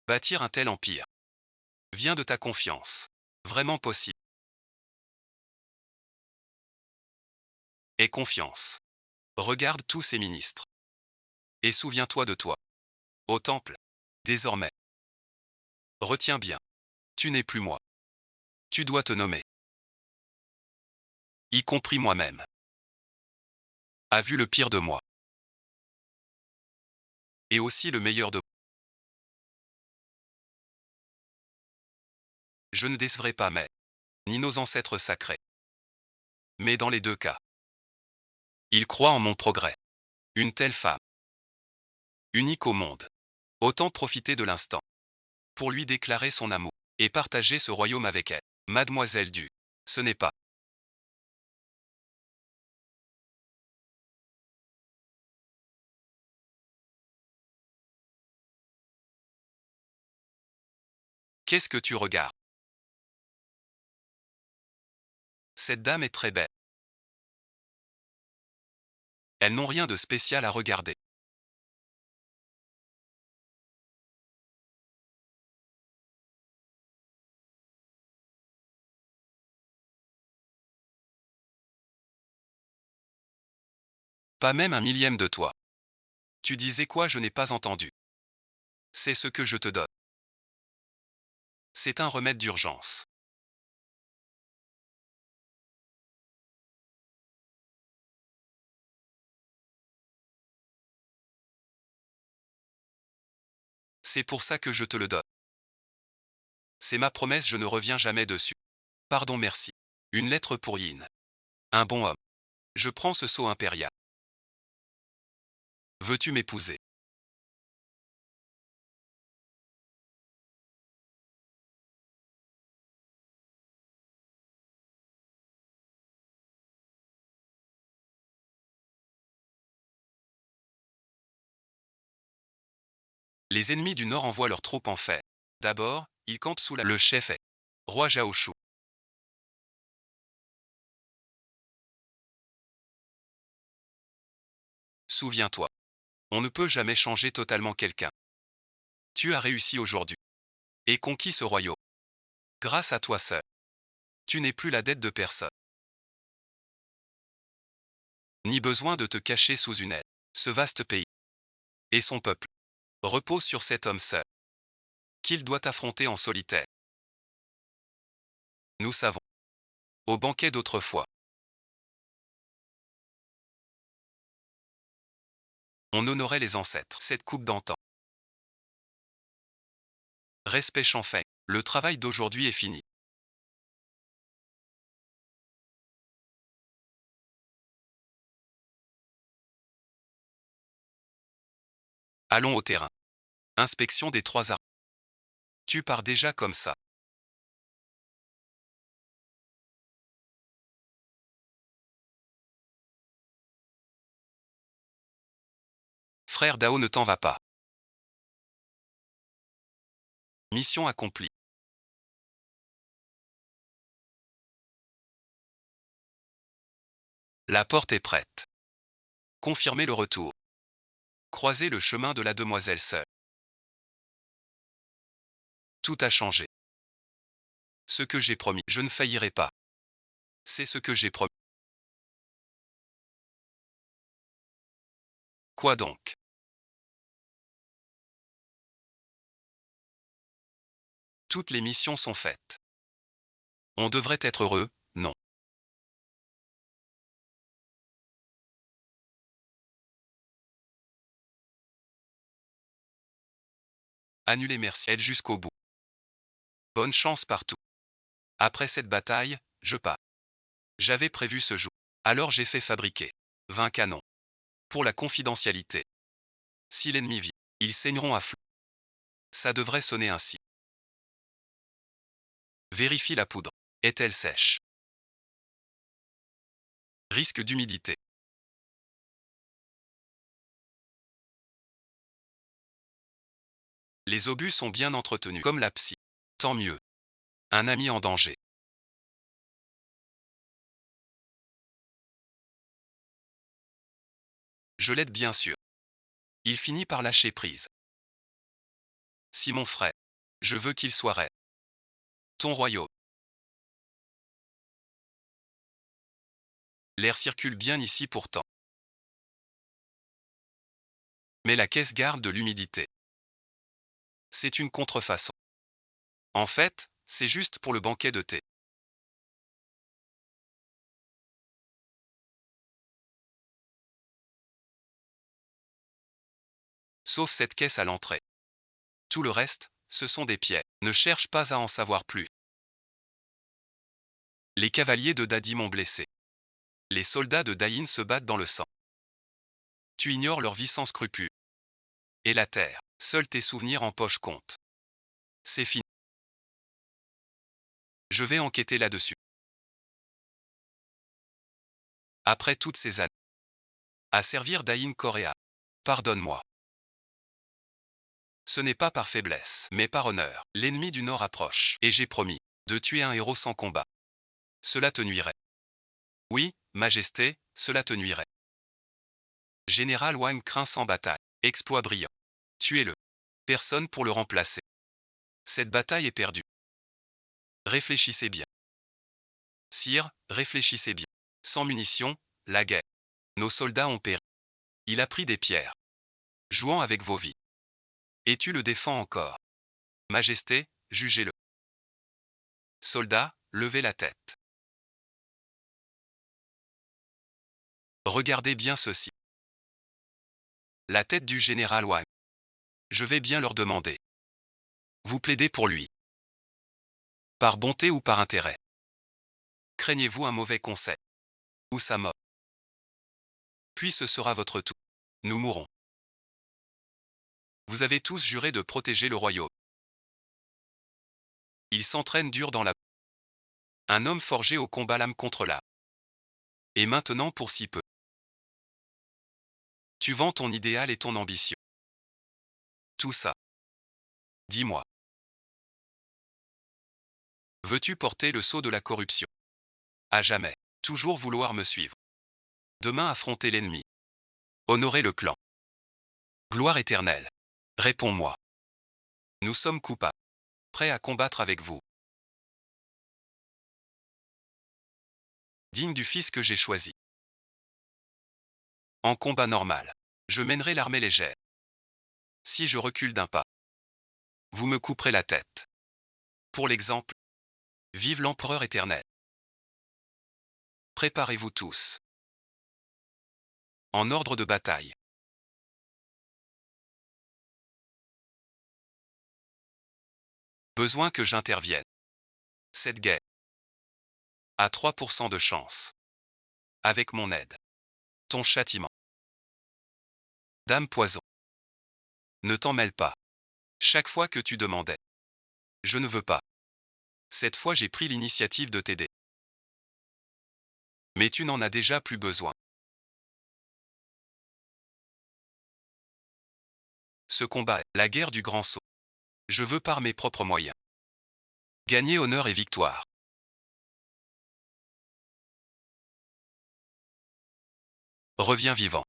Bâtir un tel empire vient de ta confiance. Vraiment possible. Aie confiance. Regarde tous ces ministres. Et souviens-toi de toi. Au temple. Désormais. Retiens bien. Tu n'es plus moi. Tu dois te nommer. Y compris moi-même. A vu le pire de moi. Et aussi le meilleur de moi. Je ne décevrai pas ni nos ancêtres sacrés. Mais dans les deux cas, ils croient en mon progrès. Une telle femme. Unique au monde. Autant profiter de l'instant. Pour lui déclarer son amour. Et partager ce royaume avec elle. Mademoiselle Du. Ce n'est pas. Qu'est-ce que tu regardes? Cette dame est très belle. Elles n'ont rien de spécial à regarder. Pas même un millième de toi. Tu disais quoi? Je n'ai pas entendu. C'est ce que je te donne. C'est un remède d'urgence. C'est pour ça que je te le donne. C'est ma promesse, je ne reviens jamais dessus. Pardon, merci. Une lettre pour Yin. Un bon homme. Je prends ce sceau impérial. Veux-tu m'épouser? Les ennemis du Nord envoient leurs troupes en fait. D'abord, ils campent sous le chef est roi Zhaoshu. Souviens-toi. On ne peut jamais changer totalement quelqu'un. Tu as réussi aujourd'hui. Et conquis ce royaume. Grâce à toi seul. Tu n'es plus la dette de personne. Ni besoin de te cacher sous une aile. Ce vaste pays. Et son peuple. Repose sur cet homme seul. Qu'il doit affronter en solitaire. Nous savons. Au banquet d'autrefois. On honorait les ancêtres. Cette coupe d'antan. Respect Chanfeng. Le travail d'aujourd'hui est fini. Allons au terrain. Inspection des 3 armes. Tu pars déjà comme ça. Frère Dao, ne t'en va pas. Mission accomplie. La porte est prête. Confirmez le retour. Croisez le chemin de la demoiselle seule. Tout a changé. Ce que j'ai promis, je ne faillirai pas. C'est ce que j'ai promis. Quoi donc? Toutes les missions sont faites. On devrait être heureux, non? Annulez, merci. Aide jusqu'au bout. Bonne chance partout. Après cette bataille, je pars. J'avais prévu ce jour. Alors j'ai fait fabriquer 20 canons. Pour la confidentialité. Si l'ennemi vit, ils saigneront à flot. Ça devrait sonner ainsi. Vérifie la poudre. Est-elle sèche? Risque d'humidité. Les obus sont bien entretenus, comme la psy. Tant mieux. Un ami en danger. Je l'aide bien sûr. Il finit par lâcher prise. Si mon frère. Je veux qu'il soit raide. Ton royaume. L'air circule bien ici pourtant. Mais la caisse garde de l'humidité. C'est une contrefaçon. En fait, c'est juste pour le banquet de thé. Sauf cette caisse à l'entrée. Tout le reste, ce sont des pièges. Ne cherche pas à en savoir plus. Les cavaliers de Dadi m'ont blessé. Les soldats de Daïn se battent dans le sang. Tu ignores leur vie sans scrupule. Et la terre, seuls tes souvenirs en poche comptent. C'est fini. Je vais enquêter là-dessus. Après toutes ces années. À servir Daïn Correa. Pardonne-moi. Ce n'est pas par faiblesse, mais par honneur. L'ennemi du Nord approche, et j'ai promis de tuer un héros sans combat. Cela te nuirait. Oui, Majesté, cela te nuirait. Général Wang craint sans bataille. Exploit brillant. Tuez-le. Personne pour le remplacer. Cette bataille est perdue. Réfléchissez bien. Sire, réfléchissez bien. Sans munitions, la guerre. Nos soldats ont péri. Il a pris des pierres. Jouant avec vos vies. Et tu le défends encore. Majesté, jugez-le. Soldats, levez la tête. Regardez bien ceci. La tête du général Wang. Je vais bien leur demander. Vous plaidez pour lui. Par bonté ou par intérêt? Craignez-vous un mauvais conseil? Ou sa mort? Puis ce sera votre tour. Nous mourrons. Vous avez tous juré de protéger le royaume. Il s'entraîne dur dans la... Un homme forgé au combat l'âme contre l'âme. Et maintenant pour si peu. Tu vends ton idéal et ton ambition. Tout ça. Dis-moi. Veux-tu porter le sceau de la corruption? À jamais. Toujours vouloir me suivre. Demain affronter l'ennemi. Honorer le clan. Gloire éternelle. Réponds-moi. Nous sommes coupables. Prêts à combattre avec vous. Digne du fils que j'ai choisi. En combat normal. Je mènerai l'armée légère. Si je recule d'un pas, vous me couperez la tête. Pour l'exemple, vive l'empereur éternel. Préparez-vous tous. En ordre de bataille. Besoin que j'intervienne. Cette guerre a 3% de chance. Avec mon aide. Ton châtiment. Dame Poison. Ne t'en mêle pas. Chaque fois que tu demandais. Je ne veux pas. Cette fois j'ai pris l'initiative de t'aider. Mais tu n'en as déjà plus besoin. Ce combat est la guerre du grand saut. Je veux par mes propres moyens. Gagner honneur et victoire. Reviens vivant.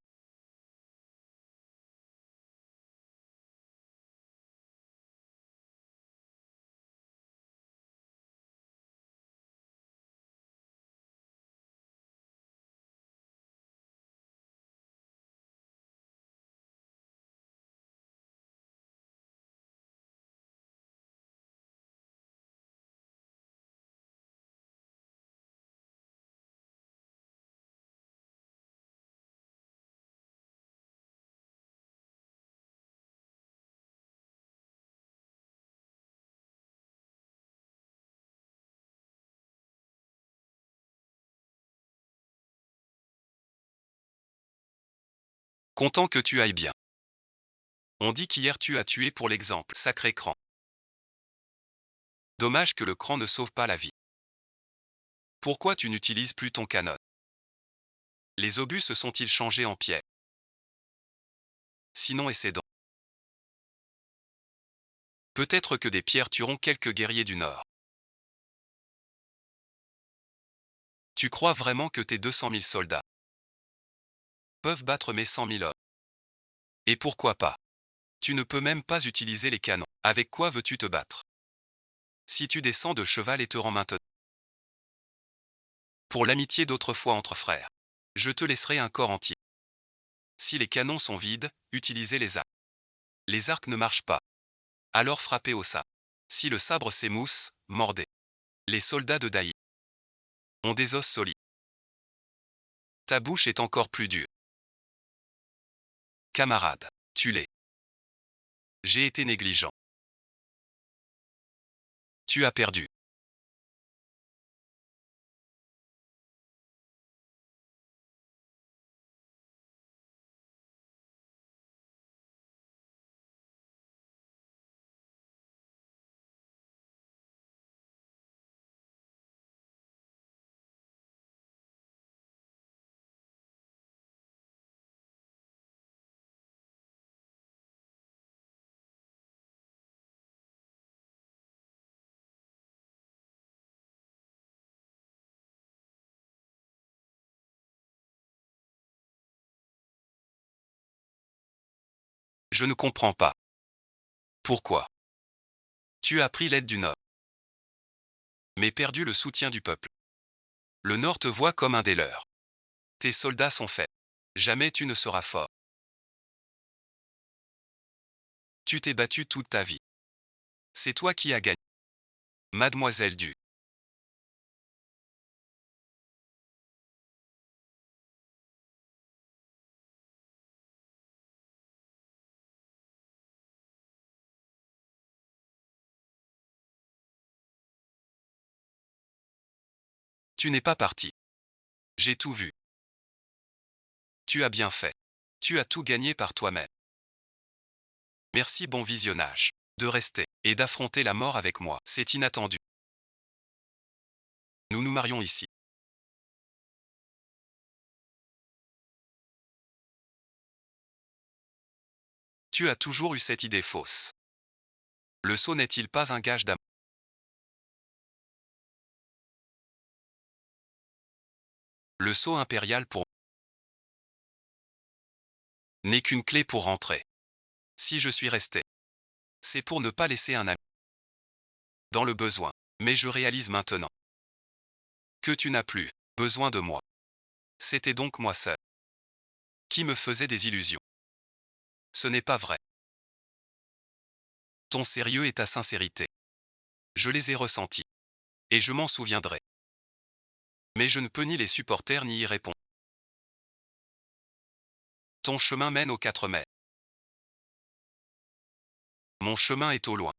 Content que tu ailles bien. On dit qu'hier tu as tué pour l'exemple, sacré cran. Dommage que le cran ne sauve pas la vie. Pourquoi tu n'utilises plus ton canon? Les obus se sont-ils changés en pierre? Sinon essaie donc. Peut-être que des pierres tueront quelques guerriers du Nord. Tu crois vraiment que tes 200 000 soldats peuvent battre mes 100 000 hommes? Et pourquoi pas? Tu ne peux même pas utiliser les canons. Avec quoi veux-tu te battre? Si tu descends de cheval et te rends maintenant. Pour l'amitié d'autrefois entre frères, je te laisserai un corps entier. Si les canons sont vides, utilisez les arcs. Les arcs ne marchent pas. Alors frappez au sabre. Si le sabre s'émousse, mordez. Les soldats de Daï ont des os solides. Ta bouche est encore plus dure. Camarade, tu l'es. J'ai été négligent. Tu as perdu. Je ne comprends pas. Pourquoi? Tu as pris l'aide du Nord, mais perdu le soutien du peuple. Le Nord te voit comme un des leurs. Tes soldats sont faits. Jamais tu ne seras fort. Tu t'es battu toute ta vie. C'est toi qui as gagné. Mademoiselle Du. Tu n'es pas parti. J'ai tout vu. Tu as bien fait. Tu as tout gagné par toi-même. Merci, bon visionnage. De rester et d'affronter la mort avec moi, c'est inattendu. Nous nous marions ici. Tu as toujours eu cette idée fausse. Le sceau n'est-il pas un gage d'amour? Le sceau impérial pour n'est qu'une clé pour rentrer. Si je suis resté, c'est pour ne pas laisser un ami dans le besoin. Mais je réalise maintenant que tu n'as plus besoin de moi. C'était donc moi seul qui me faisais des illusions. Ce n'est pas vrai. Ton sérieux et ta sincérité, je les ai ressentis. Et je m'en souviendrai. Mais je ne peux ni les supporter ni y répondre. Ton chemin mène aux 4 mers. Mon chemin est au loin.